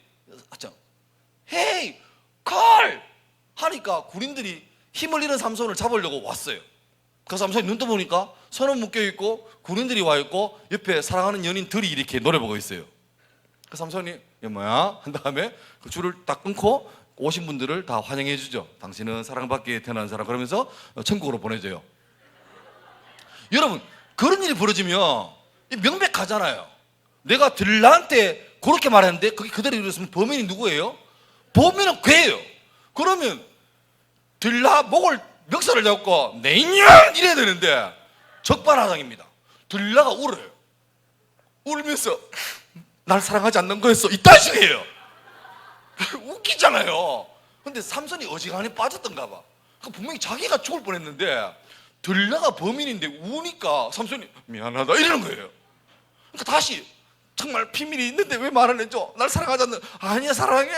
하죠. 헤이 콜 하니까 군인들이 힘을 잃은 삼손을 잡으려고 왔어요. 그 삼손이 눈 떠보니까 손은 묶여있고 군인들이 와있고 옆에 사랑하는 연인 들이 이렇게 노래 보고 있어요. 그 삼손이 이게 뭐야? 한 다음에 그 줄을 딱 끊고 오신 분들을 다 환영해 주죠. 당신은 사랑받기에 태어난 사람, 그러면서 천국으로 보내줘요. 여러분, 그런 일이 벌어지면 명백하잖아요. 내가 들라한테 그렇게 말했는데 그게 그대로 이루어졌으면 범인이 누구예요? 범인은 걔예요. 그러면 들라 목을 멱살을 잡고 내 인연 이래야 되는데 적반하장입니다. 들라가 울어요. 울면서 날 사랑하지 않는 거였어, 이딴 식이에요. 웃기잖아요. 근데 삼손이 어지간히 빠졌던가 봐. 분명히 자기가 죽을 뻔했는데 들라가 범인인데 우니까 삼손이 미안하다 이러는 거예요. 그러니까 다시 정말 비밀이 있는데 왜 말 안 해줘? 날 사랑하지 않는, 아니야 사랑해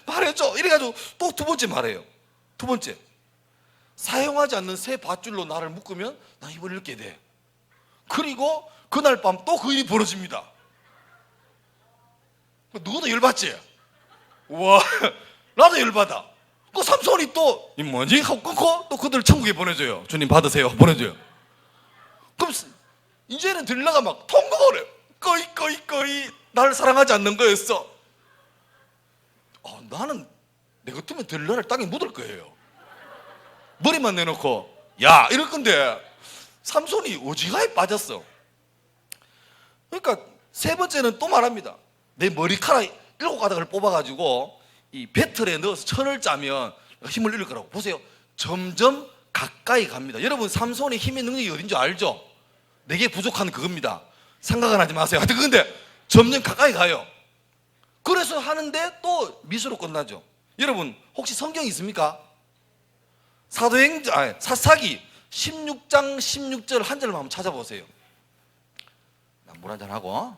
말해줘 이래가지고 또 두 번째 말해요. 두 번째, 사용하지 않는 새 밧줄로 나를 묶으면 나 힘을 잃게 돼. 그리고 그날 밤 또 그 일이 벌어집니다. 누구도 열받지? 와, 나도 열받아. 그 삼손이 또 이 뭐지 하고 끊고 또 그들 천국에 보내줘요. 주님 받으세요. 보내줘요. 그럼 이제는 들릴라가 막 통곡을 해요. 거의 나를 사랑하지 않는 거였어. 나는 내 같으면 들릴라를 땅에 묻을 거예요. 머리만 내놓고 야 이럴 건데 삼손이 오지가에 빠졌어. 그러니까 세 번째는 또 말합니다. 내 머리카락 7가닥을 뽑아가지고 이 배틀에 넣어서 천을 짜면 힘을 잃을 거라고. 보세요. 점점 가까이 갑니다. 여러분 삼손의 힘의 능력이 어딘 줄 알죠? 내게 부족한 그겁니다. 생각은 하지 마세요. 하여튼 근데 점점 가까이 가요. 그래서 하는데 또 미수로 끝나죠. 여러분 혹시 성경 있습니까? 사사기 16장 16절 한 절만 한번 찾아보세요. 물 한잔 하고.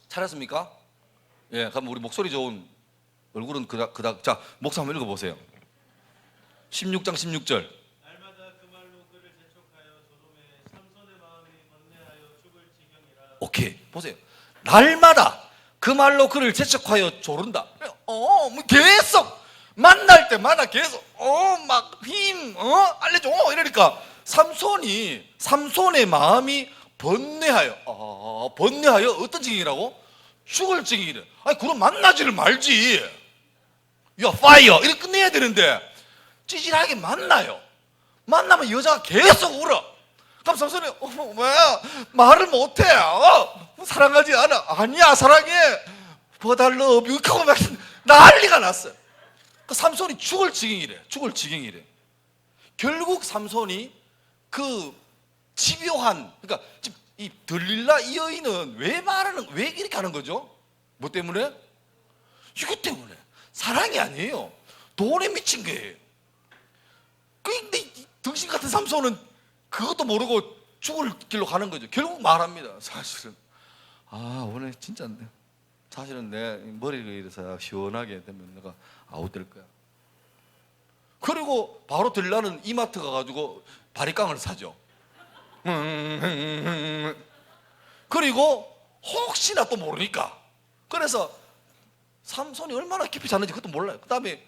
찾았습니까? 예, 그럼 우리 목소리 좋은 얼굴은 그닥. 자, 목사 한번 읽어보세요. 16장 16절. 날마다 그 말로 그를 재촉하여 소돔에 삼손의 마음이 번뇌하여 죽을 지경이라. 오케이, 보세요. 날마다 그 말로 그를 재촉하여 조른다. 계속 만날 때마다 계속 막 힘 알려줘 이러니까 삼손의 마음이 번뇌하여 번뇌하여 어떤 지경이라고? 죽을 지경이래. 아니 그럼 만나지를 말지. 야 파이어 이렇게 끝내야 되는데 찌질하게 만나요. 만나면 여자가 계속 울어. 그럼 삼손이 뭐야 말을 못해. 사랑하지 않아. 아니야 사랑해. 버달러 하고 막 난리가 났어요. 그 삼손이 죽을 지경이래. 결국 삼손이 그 집요한, 그러니까 지금 이 들릴라 이 여인은 왜 이렇게 하는 거죠? 뭐 때문에? 이것 때문에. 사랑이 아니에요. 돈에 미친 거예요. 근데 이 등신 같은 삼손은 그것도 모르고 죽을 길로 가는 거죠. 결국 말합니다. 사실은 오늘 진짜 사실은 내 머리가 이래서 시원하게 되면 내가 아웃될 거야. 그리고 바로 들라는 이마트 가가지고 바리깡을 사죠. 그리고 혹시나 또 모르니까. 그래서 삼손이 얼마나 깊이 잤는지 그것도 몰라요. 그 다음에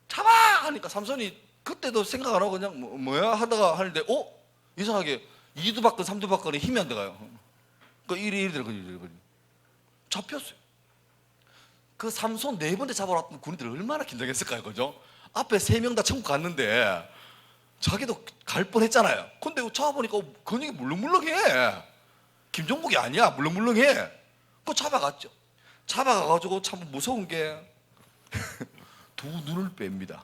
잡아 하니까 삼손이 그때도 생각 안 하고 그냥 뭐야 하다가 하는데 이상하게 2두박근 3두박근에 힘이 안 들어가요. 그 이리 잡혔어요. 그 삼손 4번째 잡아왔던 군인들 얼마나 긴장했을까요, 그죠? 앞에 3명 다 천국 갔는데 자기도 갈 뻔했잖아요. 근데 잡아보니까 근육이 물렁물렁해. 김종국이 아니야, 물렁물렁해. 그거 잡아갔죠. 잡아가가지고 참 무서운 게 두 눈을 뺍니다.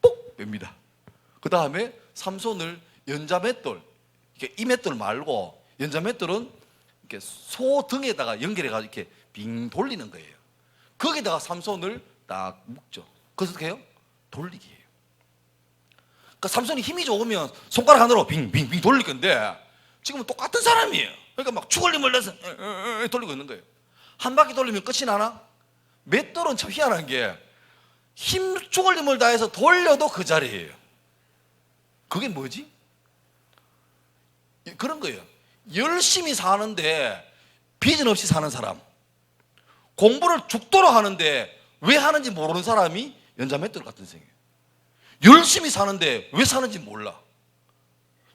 뽁 뺍니다. 그 다음에 삼손을 연자맷돌, 이 맷돌 말고 연자맷돌은 이렇게 소 등에다가 연결해가지고 이렇게 빙 돌리는 거예요. 거기다가 삼손을 딱 묶죠. 그래서 어떻게 해요? 돌리기 해요. 그러니까 삼손이 힘이 좋으면 손가락 하나로 빙빙빙 돌릴 건데 지금은 똑같은 사람이에요. 그러니까 막 죽을림을 내서 돌리고 있는 거예요. 한 바퀴 돌리면 끝이 나나? 맷돌은 참 희한한 게 힘 죽을림을 다해서 돌려도 그 자리예요. 그게 뭐지? 그런 거예요. 열심히 사는데 비전 없이 사는 사람, 공부를 죽도록 하는데 왜 하는지 모르는 사람이 연자맷돌 같은 생이에요. 열심히 사는데 왜 사는지 몰라.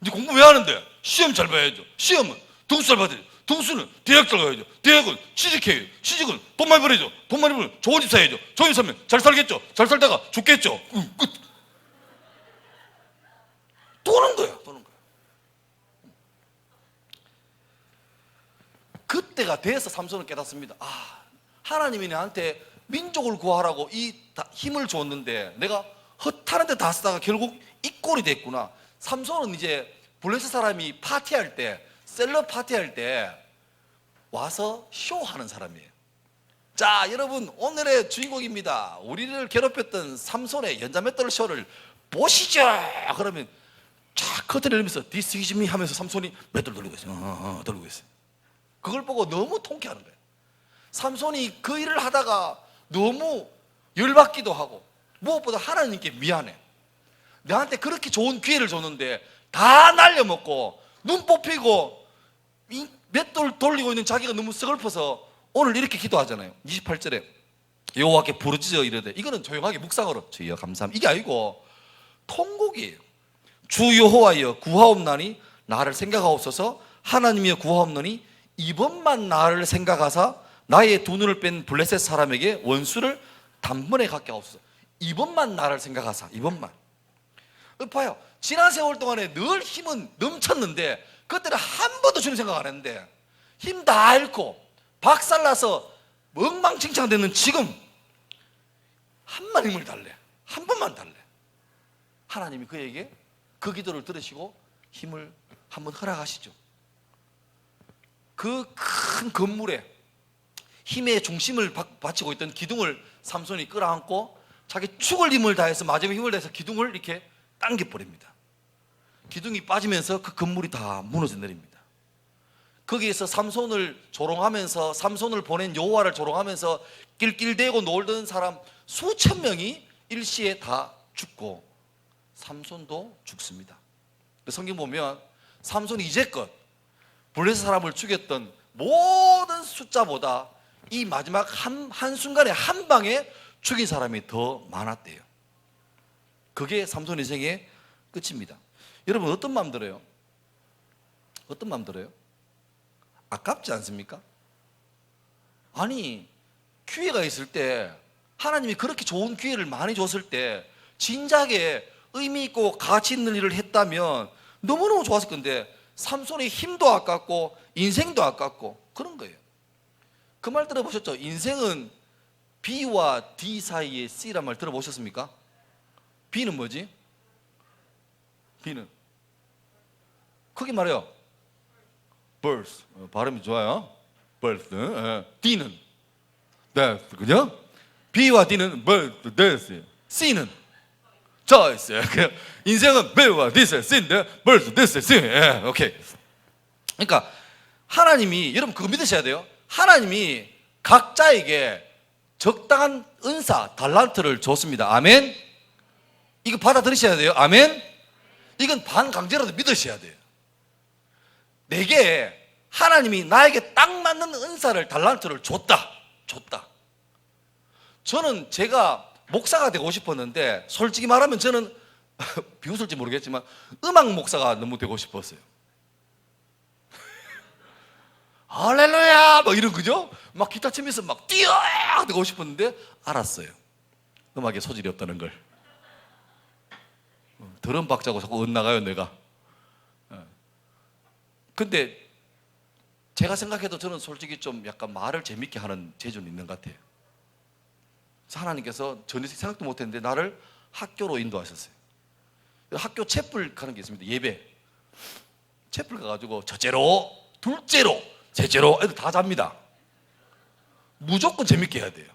이제 공부 왜 하는데? 시험 잘 봐야죠. 시험은 등수 잘 받아야죠. 등수는 대학 잘 가야죠. 대학은 취직해야죠. 취직은 돈 많이 벌어야죠. 돈 많이 벌면 좋은 집 사야죠. 좋은 집 사면 잘 살겠죠. 잘 살다가 죽겠죠. 끝. 도는 거야. 그때가 돼서 삼손은 깨닫습니다. 하나님이 나한테 민족을 구하라고 이 힘을 줬는데 내가 헛하는 데 다 쓰다가 결국 이 꼴이 됐구나. 삼손은 이제 블레셋 사람이 파티할 때, 셀럽 파티할 때 와서 쇼하는 사람이에요. 자, 여러분 오늘의 주인공입니다. 우리를 괴롭혔던 삼손의 연자맷돌 쇼를 보시죠. 그러면 쫙 커튼을 열면서 This is me 하면서 삼손이 맷돌 돌리고 있어요. 돌리고 있어요. 그걸 보고 너무 통쾌하는 거예요. 삼손이 그 일을 하다가 너무 열받기도 하고 무엇보다 하나님께 미안해. 나한테 그렇게 좋은 기회를 줬는데 다 날려먹고 눈 뽑히고 맷돌 돌리고 있는 자기가 너무 서글퍼서 오늘 이렇게 기도하잖아요. 28절에 여호와께 부르짖어 이르되, 이거는 조용하게 묵상으로 주여 감사합니다 이게 아니고 통곡이에요. 주 여호와여 구하옵나니 나를 생각하옵소서. 하나님이여 구하옵나니 이번만 나를 생각하사 나의 두 눈을 뺀 블레셋 사람에게 원수를 단번에 갖게 하옵소서. 이번만 나를 생각하사, 이번만. 봐요, 지난 세월 동안에 늘 힘은 넘쳤는데 그때는 한 번도 주님 생각 안 했는데 힘 다 잃고 박살나서 엉망진창되는 지금 한만 힘을 달래, 한 번만 달래. 하나님이 그에게 그 기도를 들으시고 힘을 한번 허락하시죠. 그 큰 건물에 힘의 중심을 바치고 있던 기둥을 삼손이 끌어안고 자기 죽을 힘을 다해서, 마지막 힘을 다해서 기둥을 이렇게 당겨버립니다. 기둥이 빠지면서 그 건물이 다 무너져 내립니다. 거기에서 삼손을 조롱하면서, 삼손을 보낸 여호와를 조롱하면서 낄낄대고 놀던 사람 수천 명이 일시에 다 죽고 삼손도 죽습니다. 성경 보면 삼손이 이제껏 블레셋 사람을 죽였던 모든 숫자보다 이 마지막 한순간에 한 방에 죽인 사람이 더 많았대요. 그게 삼손 인생의 끝입니다. 여러분 어떤 마음 들어요? 어떤 마음 들어요? 아깝지 않습니까? 아니, 기회가 있을 때, 하나님이 그렇게 좋은 기회를 많이 줬을 때 진작에 의미 있고 가치 있는 일을 했다면 너무너무 좋았을 건데 삼손의 힘도 아깝고 인생도 아깝고 그런 거예요. 그 말 들어보셨죠? 인생은 B와 D 사이의 C란 말 들어보셨습니까? B는 뭐지? B는 크게 말해요. birth, 발음이 좋아요. birth. D는 death, 그죠? B와 D는 birth, death. C는 choice. 인생은 B와 D의 C인데 birth, death, C. 오케이. 그러니까 하나님이, 여러분 그거 믿으셔야 돼요. 하나님이 각자에게 적당한 은사, 달란트를 줬습니다. 아멘. 이거 받아들이셔야 돼요. 아멘. 이건 반강제로도 믿으셔야 돼요. 내게 하나님이 나에게 딱 맞는 은사를, 달란트를 줬다. 저는 제가 목사가 되고 싶었는데 솔직히 말하면 저는 비웃을지 모르겠지만 음악 목사가 너무 되고 싶었어요. 할렐루야 막 이런, 그죠? 막 기타 치면서 막 뛰어 되고 싶었는데 알았어요. 음악에 소질이 없다는 걸. 드럼 박자고 자꾸 엇나가요 내가. 근데 제가 생각해도 저는 솔직히 좀 약간 말을 재밌게 하는 재주는 있는 것 같아요. 그래서 하나님께서 전혀 생각도 못했는데 나를 학교로 인도하셨어요. 학교 채플 가는 게 있습니다. 예배 채플 가가지고 첫째로, 둘째로, 셋째로 애들 다 잡니다. 무조건 재밌게 해야 돼요.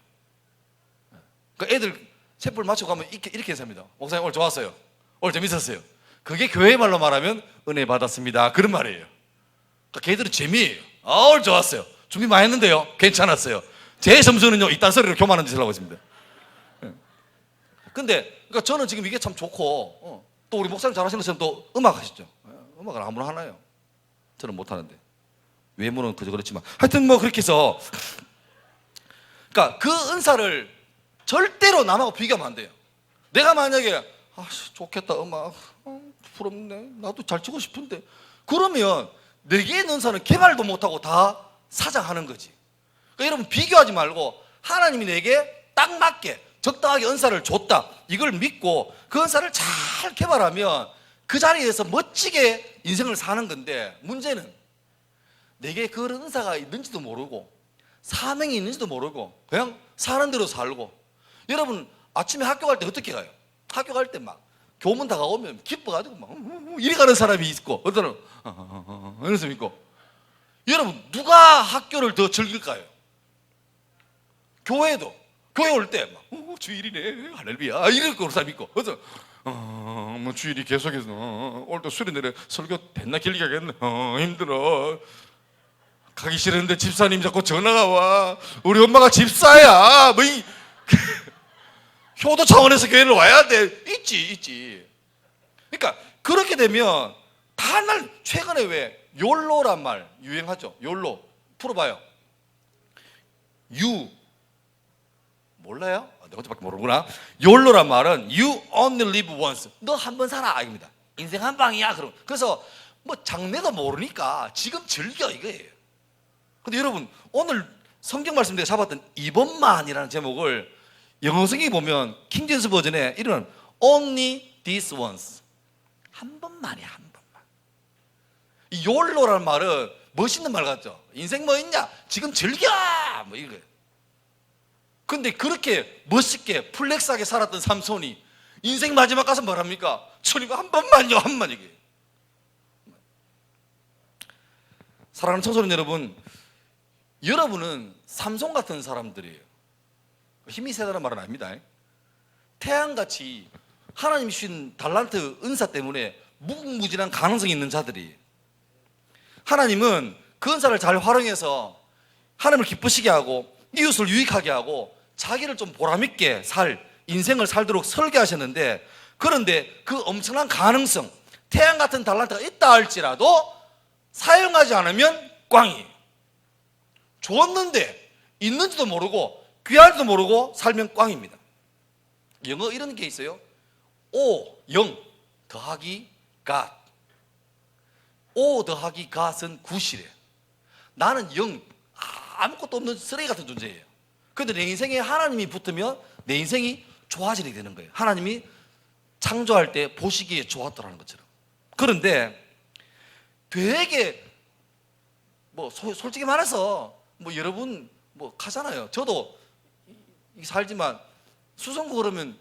그러니까 애들 채플 맞추고 가면 이렇게 해서 합니다. 목사님 오늘 좋았어요. 오늘 재밌었어요. 그게 교회 말로 말하면 은혜 받았습니다, 그런 말이에요. 그러니까 걔들은 재미예요. 오늘 좋았어요. 준비 많이 했는데요, 괜찮았어요. 제 점수는요 이딴 소리로 교만한 짓을 하고 있습니다. 근데 그러니까 저는 지금 이게 참 좋고, 또 우리 목사님 잘하시는 것처럼 또 음악 하시죠. 음악은 아무나 하나요. 저는 못하는데 외모는 그저 그렇지만 하여튼 뭐 그렇게 해서, 그러니까 그 은사를 절대로 남하고 비교하면 안 돼요. 내가 만약에 좋겠다 음악, 부럽네, 나도 잘 치고 싶은데, 그러면 내게 있는 은사는 개발도 못하고 다 사장하는 거지. 그러니까 여러분 비교하지 말고 하나님이 내게 딱 맞게 적당하게 은사를 줬다, 이걸 믿고 그 은사를 잘 개발하면 그 자리에서 멋지게 인생을 사는 건데, 문제는 내게 그런 은사가 있는지도 모르고 사명이 있는지도 모르고 그냥 사는 대로 살고. 여러분 아침에 학교 갈 때 어떻게 가요? 학교 갈 때 막 교문 다가오면 기뻐가지고 막 이리 가는 사람이 있고 어떤 이런 사람이 있고. 여러분 누가 학교를 더 즐길까요? 교회도 교회 올 때 막 주일이네 할렐루야 이럴 사람이 있고, 어떤 뭐 주일이 계속해서 오늘도 수리 내려 설교 됐나 길게 가겠네, 힘들어, 가기 싫은데 집사님 자꾸 전화가 와, 우리 엄마가 집사야, 뭐 이 효도 차원에서 교회를 와야 돼. 있지. 그러니까 그렇게 되면 다날 최근에 왜 욜로란 말 유행하죠. 욜로 풀어봐요. you 몰라요? 내가 혼자밖에 모르구나. YOLO란 말은 you only live once. 너 한 번 살아 이겁니다. 인생 한 방이야. 그래서 뭐 장래도 모르니까 지금 즐겨 이거예요. 근데 여러분 오늘 성경 말씀 내가 잡았던 이번만이라는 제목을 영어 성경에 보면 킹제임스 버전에 이런 only this once. 한 번만이야, 한 번만. 이 YOLO라는 말은 멋있는 말 같죠? 인생 뭐 있냐? 지금 즐겨! 뭐 이거예요. 근데 그렇게 멋있게 플렉스하게 살았던 삼손이 인생 마지막 가서 뭐랍니까? 주님 한 번만요, 한 번만 이게. 사랑하는 청소년 여러분, 여러분은 삼손 같은 사람들이에요. 힘이 세다는 말은 아닙니다. 태양같이 하나님이 주신 달란트 은사 때문에 무궁무진한 가능성이 있는 자들이, 하나님은 그 은사를 잘 활용해서 하나님을 기쁘시게 하고 이웃을 유익하게 하고 자기를 좀 보람있게 인생을 살도록 설계하셨는데, 그런데 그 엄청난 가능성, 태양 같은 달란트가 있다 할지라도 사용하지 않으면 꽝이에요. 줬는데 있는지도 모르고 귀할지도 모르고 살면 꽝입니다. 영어 이런 게 있어요. O, 영 더하기 God. O 더하기 God은 굿이래요. 나는 영, 아무것도 없는 쓰레기 같은 존재예요. 그런데 내 인생에 하나님이 붙으면 내 인생이 좋아지게 되는 거예요. 하나님이 창조할 때 보시기에 좋았더라는 것처럼. 그런데 되게 뭐 솔직히 말해서 뭐 여러분 뭐 가잖아요. 저도 살지만 수성구 그러면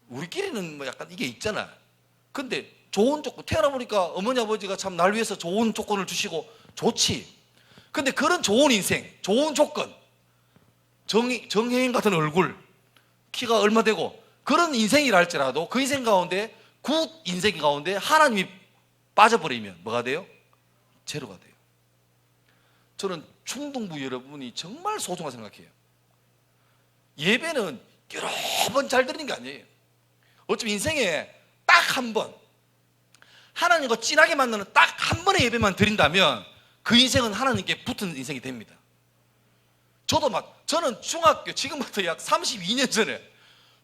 우리끼리는 뭐 약간 이게 있잖아요. 근데 좋은 조건, 태어나 보니까 어머니 아버지가 참 날 위해서 좋은 조건을 주시고 좋지. 근데 그런 좋은 인생, 좋은 조건, 정혜인 같은 얼굴, 키가 얼마 되고 그런 인생이라 할지라도 그 인생 가운데, 굿 인생 가운데 하나님이 빠져버리면 뭐가 돼요? 제로가 돼요. 저는 충동부 여러분이 정말 소중하게 생각해요. 예배는 여러 번 잘 드리는 게 아니에요. 어차피 인생에 딱 한 번, 하나님과 진하게 만나는 딱 한 번의 예배만 드린다면 그 인생은 하나님께 붙은 인생이 됩니다. 저는 중학교, 지금부터 약 32년 전에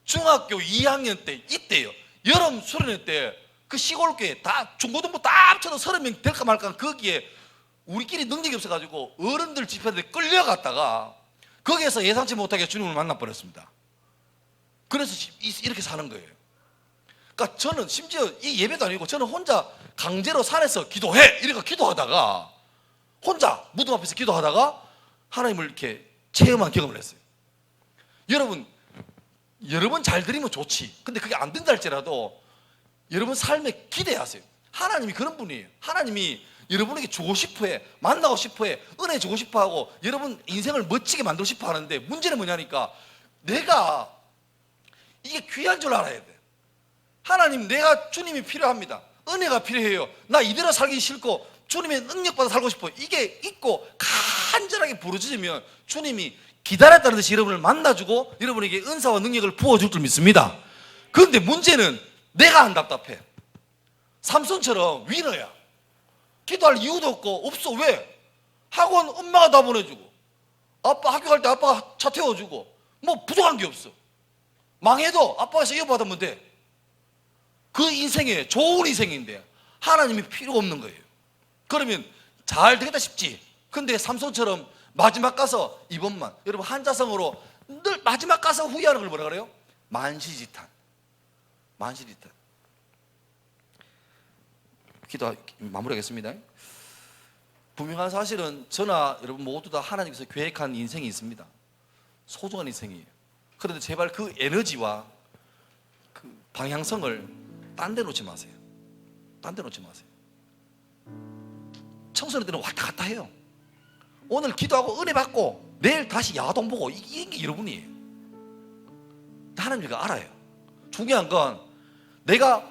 중학교 2학년 때 이때요. 여름 수련회 때 그 시골교회 다 중고등부 다 합쳐도 30명 될까 말까, 거기에 우리끼리 능력이 없어가지고 어른들 집회에 끌려갔다가 거기에서 예상치 못하게 주님을 만나버렸습니다. 그래서 이렇게 사는 거예요. 그러니까 저는 심지어 이 예배도 아니고 저는 혼자 강제로 산에서 기도해 이렇게 기도하다가 혼자 무덤 앞에서 기도하다가 하나님을 이렇게 체험한 경험을 했어요. 여러분 잘 드리면 좋지. 근데 그게 안 된다 할지라도 여러분 삶에 기대하세요. 하나님이 그런 분이에요. 하나님이 여러분에게 주고 싶어해, 만나고 싶어해, 은혜 주고 싶어하고 여러분 인생을 멋지게 만들고 싶어 하는데, 문제는 뭐냐니까 내가 이게 귀한 줄 알아야 돼. 하나님, 내가 주님이 필요합니다. 은혜가 필요해요. 나 이대로 살기 싫고 주님의 능력받아 살고 싶어. 이게 있고 간절하게 부르짖으면 주님이 기다렸다는 듯이 여러분을 만나주고 여러분에게 은사와 능력을 부어줄 줄 믿습니다. 그런데 문제는 내가 안 답답해. 삼손처럼 위너야. 기도할 이유도 없어. 왜? 학원 엄마가 다 보내주고, 아빠 학교 갈 때 아빠가 차 태워주고, 뭐 부족한 게 없어. 망해도 아빠에서 이어받으면 돼. 그 인생에 좋은 인생인데 하나님이 필요가 없는 거예요. 그러면 잘 되겠다 싶지. 근데 삼손처럼 마지막 가서 이번만, 여러분 한자성어로 늘 마지막 가서 후회하는 걸 뭐라 그래요? 만시지탄. 기도 마무리하겠습니다. 분명한 사실은 저나 여러분 모두 다 하나님께서 계획한 인생이 있습니다. 소중한 인생이에요. 그런데 제발 그 에너지와 그 방향성을 딴 데 놓지 마세요. 청소년 때는 왔다 갔다 해요. 오늘 기도하고 은혜 받고 내일 다시 야동 보고, 이게 여러분이에요. 하나님이 알아요. 중요한 건 내가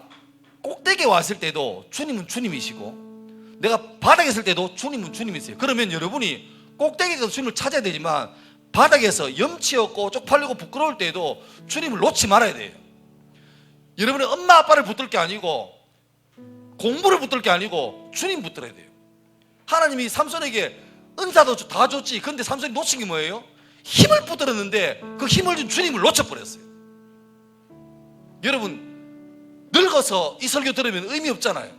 꼭대기에 왔을 때도 주님은 주님이시고 내가 바닥에 있을 때도 주님은 주님이세요. 그러면 여러분이 꼭대기에서 주님을 찾아야 되지만 바닥에서 염치 없고 쪽팔리고 부끄러울 때도 주님을 놓지 말아야 돼요. 여러분이 엄마 아빠를 붙들 게 아니고 공부를 붙들 게 아니고 주님 붙들어야 돼요. 하나님이 삼손에게 은사도 다 줬지. 근데 삼손이 놓친 게 뭐예요? 힘을 붙들었는데 그 힘을 준 주님을 놓쳐버렸어요. 여러분, 늙어서 이 설교 들으면 의미 없잖아요.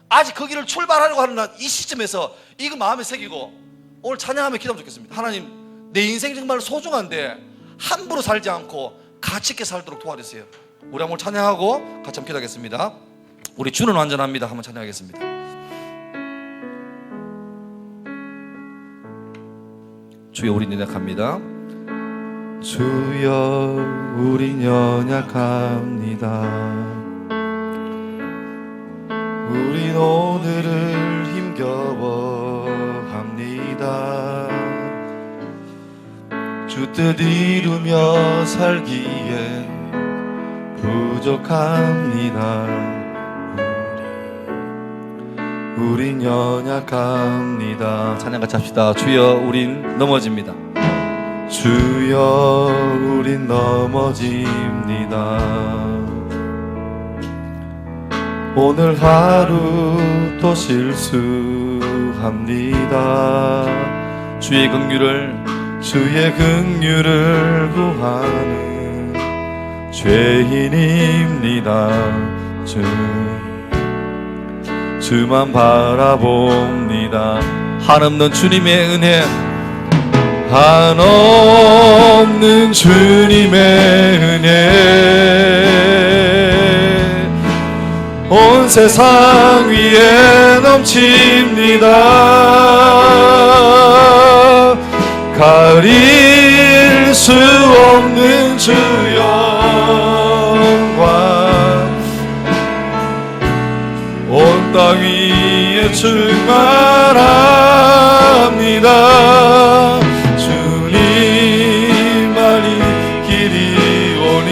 아직 그 길을 출발하려고 하는 이 시점에서 이거 마음에 새기고 오늘 찬양하며 기도하면 좋겠습니다. 하나님, 내 인생 정말 소중한데 함부로 살지 않고 가치 있게 살도록 도와주세요. 우리 한번 찬양하고 같이 한번 기도하겠습니다. 우리 주는 완전합니다. 한번 찬양하겠습니다. 주여, 우린 연약합니다. 주여, 우린 연약합니다. 우린 오늘을 힘겨워 합니다. 주 뜻 이루며 살기엔 부족합니다. 우린 연약합니다. 찬양 같이 합시다. 주여, 우린 넘어집니다. 주여, 우린 넘어집니다. 오늘 하루 또 실수합니다. 주의 긍휼을 구하는 죄인입니다. 주만 바라봅니다. 한없는 주님의 은혜, 한없는 주님의 은혜 온 세상 위에 넘칩니다. 가릴 수 없는 주 영광 온 땅 위에 충만합니다. 주님만이 길이 오니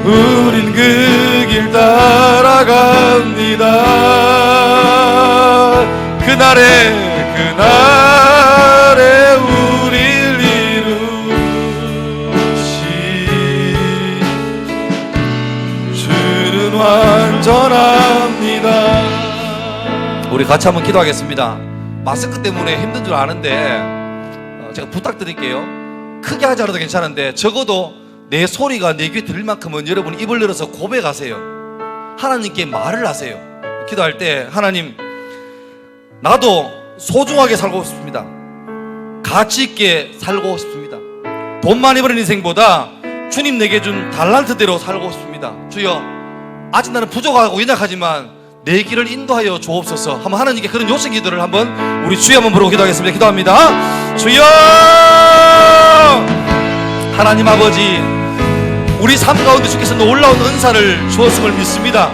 우린 그 길 따라갑니다. 그날에 우릴 이루시 주는 완전합니다. 우리 같이 한번 기도하겠습니다. 마스크 때문에 힘든 줄 아는데 제가 부탁드릴게요. 크게 하지 않아도 괜찮은데 적어도 내 소리가 내 귀에 들릴 만큼은 여러분 입을 열어서 고백하세요. 하나님께 말을 하세요. 기도할 때, 하나님, 나도 소중하게 살고 싶습니다. 가치 있게 살고 싶습니다. 돈 많이 버는 인생보다 주님 내게 준 달란트대로 살고 싶습니다. 주여, 아직 나는 부족하고 연약하지만 내 길을 인도하여 주옵소서. 한번 하나님께 그런 요청 기도를 한번 우리 주여 한번 부르고 기도하겠습니다. 기도합니다. 주여, 하나님 아버지, 우리 삶 가운데 주께서 놀라운 은사를 주었음을 믿습니다.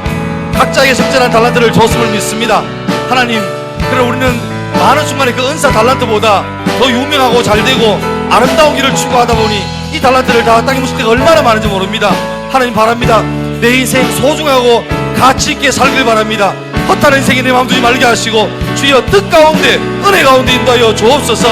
각자에게 적절한 달란트를 주었음을 믿습니다. 하나님, 그럼 우리는 많은 순간에 그 은사 달란트보다 더 유명하고 잘되고 아름다운 길을 추구하다 보니 이 달란트를 다 땅에 묻을 때가 얼마나 많은지 모릅니다. 하나님 바랍니다. 내 인생 소중하고 가치 있게 살길 바랍니다. 허탄 인생에 내 마음 두지 말게 하시고 주여, 뜻 가운데 은혜 가운데 인도하여 주옵소서.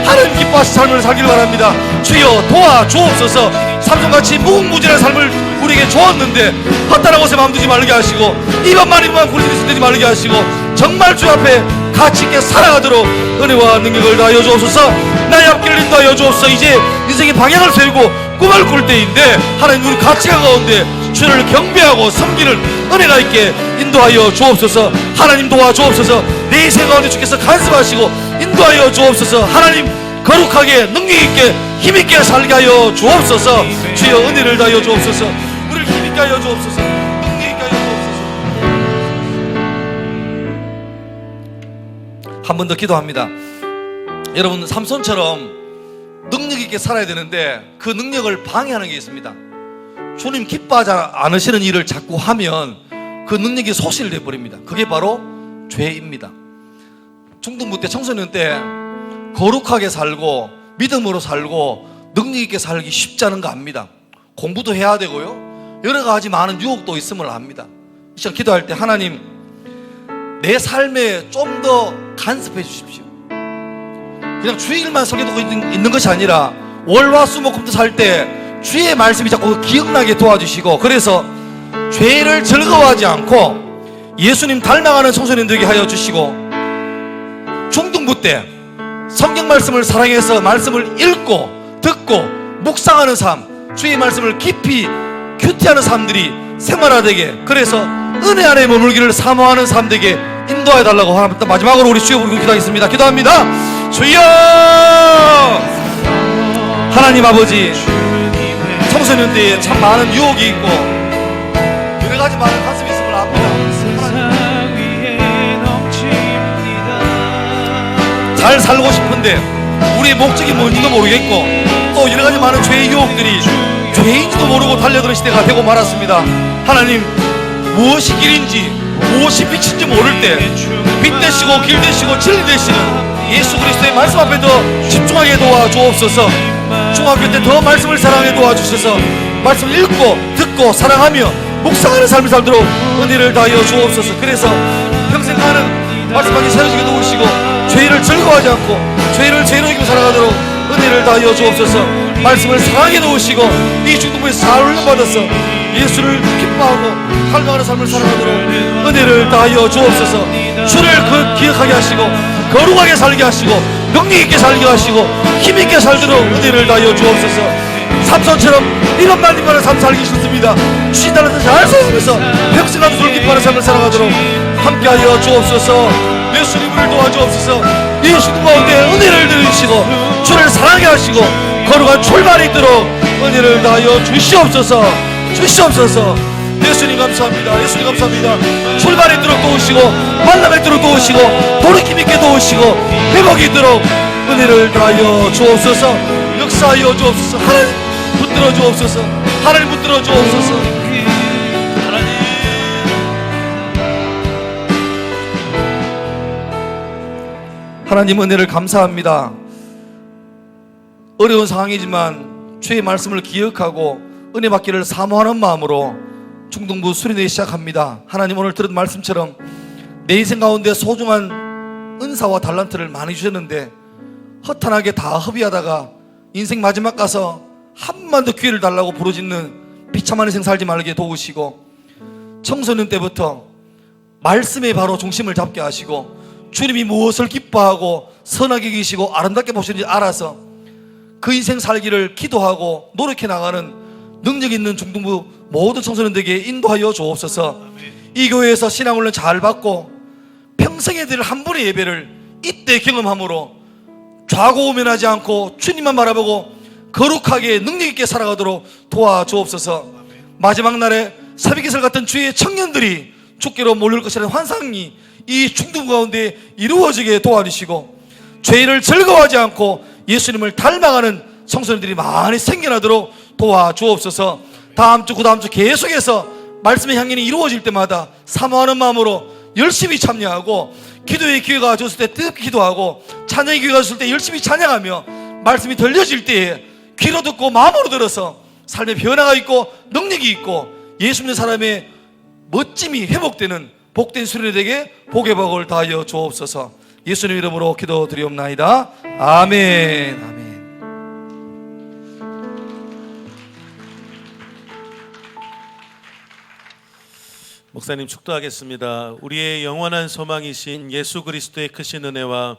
하나님 기뻐하시 삶을 살길 바랍니다. 주여, 도와 주옵소서. 삼손같이 무궁무진한 삶을 우리에게 주었는데 허탄한 곳에 마음 두지 말게 하시고 이것만 구리들이 되지 말게 하시고 정말 주 앞에 가치 있게 살아가도록 은혜와 능력을 다하여 주옵소서. 나의 앞길을 인도하여 주옵소서. 이제 인생의 방향을 세우고 꿈을 꿀 때인데 하나님, 우리 가치가 가운데 주를 경배하고 섬기는 은혜가 있게 인도하여 주옵소서. 하나님 도와주옵소서. 내 인생 가운데 주께서 간섭하시고 인도하여 주옵소서. 하나님, 거룩하게 능력있게 힘있게 살게 하여 주옵소서. 주여, 은혜를 다하여 주옵소서. 우리를 힘있게 하여 주옵소서. 능력있게 하여 주옵소서. 한 번 더 기도합니다. 여러분, 삼손처럼 능력있게 살아야 되는데 그 능력을 방해하는 게 있습니다. 주님 기뻐하지 않으시는 일을 자꾸 하면 그 능력이 소실이 되어버립니다. 그게 바로 죄입니다. 중등부 때, 청소년 때 거룩하게 살고 믿음으로 살고 능력있게 살기 쉽지 않은 거 압니다. 공부도 해야 되고요, 여러 가지 많은 유혹도 있음을 압니다. 이 시간 기도할 때, 하나님, 내 삶에 좀 더 간섭해 주십시오. 그냥 주일만 섬겨두고 있는 것이 아니라 월화수목금도 살 때 주의 말씀이 자꾸 기억나게 도와주시고, 그래서 죄를 즐거워하지 않고 예수님 닮아가는 청소년들에게 하여 주시고, 중등부 때 성경 말씀을 사랑해서 말씀을 읽고 듣고 묵상하는 삶, 주의 말씀을 깊이 큐티하는 사람들이 생활화되게, 그래서 은혜 안에 머물기를 사모하는 사람 되게 인도해 달라고 하나님. 마지막으로 우리 주여 부르고 기도하겠습니다. 기도합니다. 주여! 하나님 아버지, 청소년 때에 참 많은 유혹이 있고 여러 가지 많은 가슴이 있음을 압니다. 잘 살고 싶은데 우리의 목적이 뭔지도 모르겠고 또 여러 가지 많은 죄의 유혹들이 죄인지도 모르고 달려드는 시대가 되고 말았습니다. 하나님, 무엇이 길인지 무엇이 빛인지 모를 때 빛 되시고 길 되시고 진리 되시는 예수 그리스도의 말씀 앞에 더 집중하게 도와주옵소서. 중학교 때 더 말씀을 사랑하게 도와주셔서 말씀을 읽고 듣고 사랑하며 묵상하는 삶을 살도록 은혜를 다하여 주옵소서. 그래서 평생 가는 말씀하게 세워지게 도우시고 죄를 즐거워하지 않고 죄를 죄로 이기고 살아가도록 은혜를 다하여 주옵소서. 말씀을 사랑하게 도우시고 이 중동부에서 잘 훈련받아서 예수를 기뻐하고 갈망하는 삶을 살아가도록 은혜를 다하여 주옵소서. 주를 기억하게 하시고 거룩하게 살게 하시고 능력 있게 살게 하시고 힘 있게 살도록 은혜를 다하여 주옵소서. 삼손처럼 이런 말님만한 삶 살기 싫습니다. 주신 달란트 잘 써주면서 평생 감수를 기뻐하는 삶을 살아가도록 함께하여 주옵소서. 예수님을 도와주옵소서. 예수님 가운데 은혜를 내리시고 주를 사랑하게 하시고 거룩한 출발이 있도록 은혜를 다하여 주시옵소서. 주시옵소서. 예수님 감사합니다. 예수님 감사합니다. 출발이 있도록 도우시고 만남이 있도록 도우시고 돌이킴 있게 도우시고 회복이 있도록 은혜를 다하여 주옵소서. 역사하여 주옵소서. 하나님 붙들어 주옵소서. 하나님 붙들어 주옵소서. 하나님, 하나님 은혜를 감사합니다. 어려운 상황이지만 주의 말씀을 기억하고 은혜 받기를 사모하는 마음으로 중등부 수련회 시작합니다. 하나님, 오늘 들은 말씀처럼 내 인생 가운데 소중한 은사와 달란트를 많이 주셨는데 허탄하게 다 허비하다가 인생 마지막 가서 한 번만 더 기회를 달라고 부르짖는 비참한 인생 살지 말게 도우시고 청소년 때부터 말씀에 바로 중심을 잡게 하시고 주님이 무엇을 기뻐하고 선하게 계시고 아름답게 보시는지 알아서 그 인생 살기를 기도하고 노력해 나가는 능력 있는 중등부 모든 청소년들에게 인도하여 주옵소서. 이 교회에서 신앙훈련 잘 받고 평생에 될 한 분의 예배를 이때 경험함으로 좌고우면하지 않고 주님만 바라보고 거룩하게 능력 있게 살아가도록 도와주옵소서. 마지막 날에 새벽이슬 같은 주의 청년들이 주께로 몰릴 것이라는 환상이 이 중등부 가운데 이루어지게 도와주시고 죄를 즐거워하지 않고 예수님을 닮아가는 청소년들이 많이 생겨나도록 도와주옵소서. 다음 주 그다음 주 계속해서 말씀의 향연이 이루어질 때마다 사모하는 마음으로 열심히 참여하고 기도의 기회가 줬을 때 뜨겁게 기도하고 찬양의 기회가 줬을 때 열심히 찬양하며 말씀이 들려질 때에 귀로 듣고 마음으로 들어서 삶의 변화가 있고 능력이 있고 예수 믿는 사람의 멋짐이 회복되는 복된 수련회 되게 복의 복을 다하여 주옵소서. 예수님 이름으로 기도드리옵나이다. 아멘. 아멘. 목사님 축도하겠습니다. 우리의 영원한 소망이신 예수 그리스도의 크신 은혜와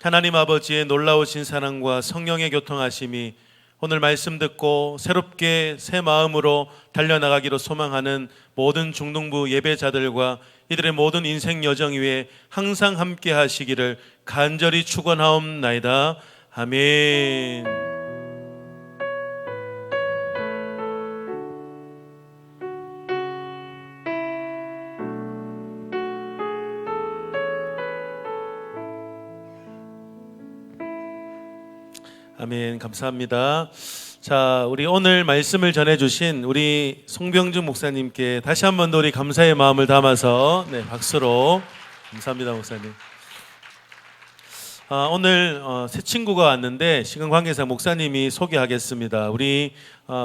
하나님 아버지의 놀라우신 사랑과 성령의 교통하심이 오늘 말씀 듣고 새롭게 새 마음으로 달려나가기로 소망하는 모든 중등부 예배자들과 이들의 모든 인생 여정 위에 항상 함께 하시기를 간절히 축원하옵나이다. 아멘. 아멘. 감사합니다. 자, 우리 오늘 말씀을 전해주신 우리 송병준 목사님께 다시 한 번 더 우리 감사의 마음을 담아서 박수로 감사합니다, 목사님. 오늘 새 친구가 왔는데 시간 관계상 목사님이 소개하겠습니다. 우리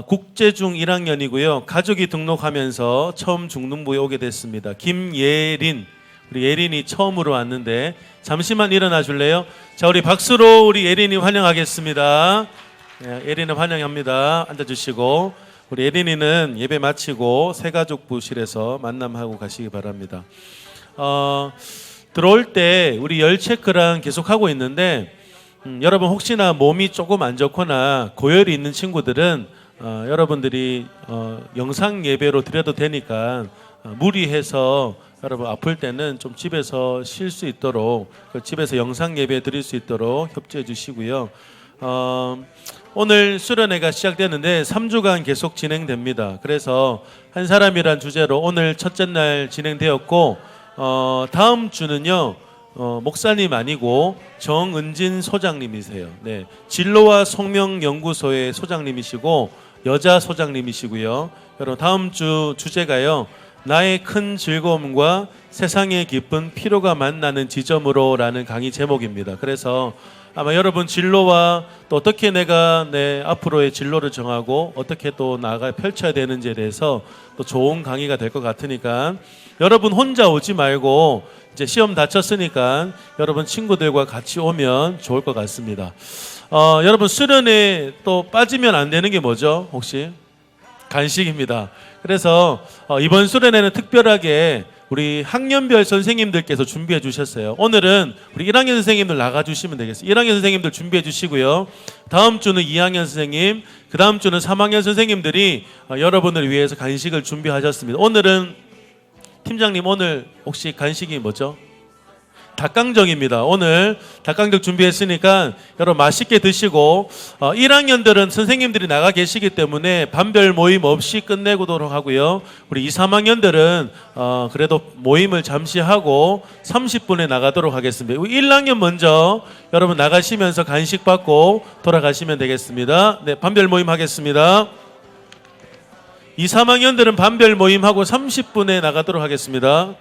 국제중 1학년이고요. 가족이 등록하면서 처음 중등부에 오게 됐습니다. 김예린. 우리 예린이 처음으로 왔는데 잠시만 일어나 줄래요? 자, 우리 박수로 우리 예린이 환영하겠습니다. 예린이 환영합니다. 앉아주시고 우리 예린이는 예배 마치고 새가족부실에서 만남하고 가시기 바랍니다. 들어올 때 우리 열 체크랑 계속 하고 있는데 여러분 혹시나 몸이 조금 안 좋거나 고열이 있는 친구들은 여러분들이 영상 예배로 드려도 되니까 무리해서 여러분 아플 때는 좀 집에서 쉴 수 있도록 집에서 영상 예배 드릴 수 있도록 협조해 주시고요. 오늘 수련회가 시작되는데 3주간 계속 진행됩니다. 그래서 한 사람이란 주제로 오늘 첫째 날 진행되었고 다음 주는요 목사님 아니고 정은진 소장님이세요. 네, 진로와 성명연구소의 소장님이시고 여자 소장님이시고요. 여러분 다음 주 주제가요 나의 큰 즐거움과 세상의 기쁜 필요가 만나는 지점으로라는 강의 제목입니다. 그래서 아마 여러분 진로와 또 어떻게 내가 내 앞으로의 진로를 정하고 어떻게 또 나아가 펼쳐야 되는지에 대해서 또 좋은 강의가 될 것 같으니까 여러분 혼자 오지 말고 이제 시험 다 쳤으니까 여러분 친구들과 같이 오면 좋을 것 같습니다. 여러분 수련회 또 빠지면 안 되는 게 뭐죠? 혹시? 간식입니다. 그래서 이번 수련회는 특별하게 우리 학년별 선생님들께서 준비해 주셨어요. 오늘은 우리 1학년 선생님들 나가주시면 되겠습니다. 1학년 선생님들 준비해 주시고요. 다음 주는 2학년 선생님, 그 다음 주는 3학년 선생님들이 여러분을 위해서 간식을 준비하셨습니다. 오늘은 팀장님 오늘 혹시 간식이 뭐죠? 닭강정입니다. 오늘 닭강정 준비했으니까 여러분 맛있게 드시고 1학년들은 선생님들이 나가 계시기 때문에 반별 모임 없이 끝내고도록 하고요. 우리 2, 3학년들은 그래도 모임을 잠시 하고 30분에 나가도록 하겠습니다. 1학년 먼저 여러분 나가시면서 간식 받고 돌아가시면 되겠습니다. 네, 반별 모임 하겠습니다. 2, 3학년들은 반별 모임하고 30분에 나가도록 하겠습니다.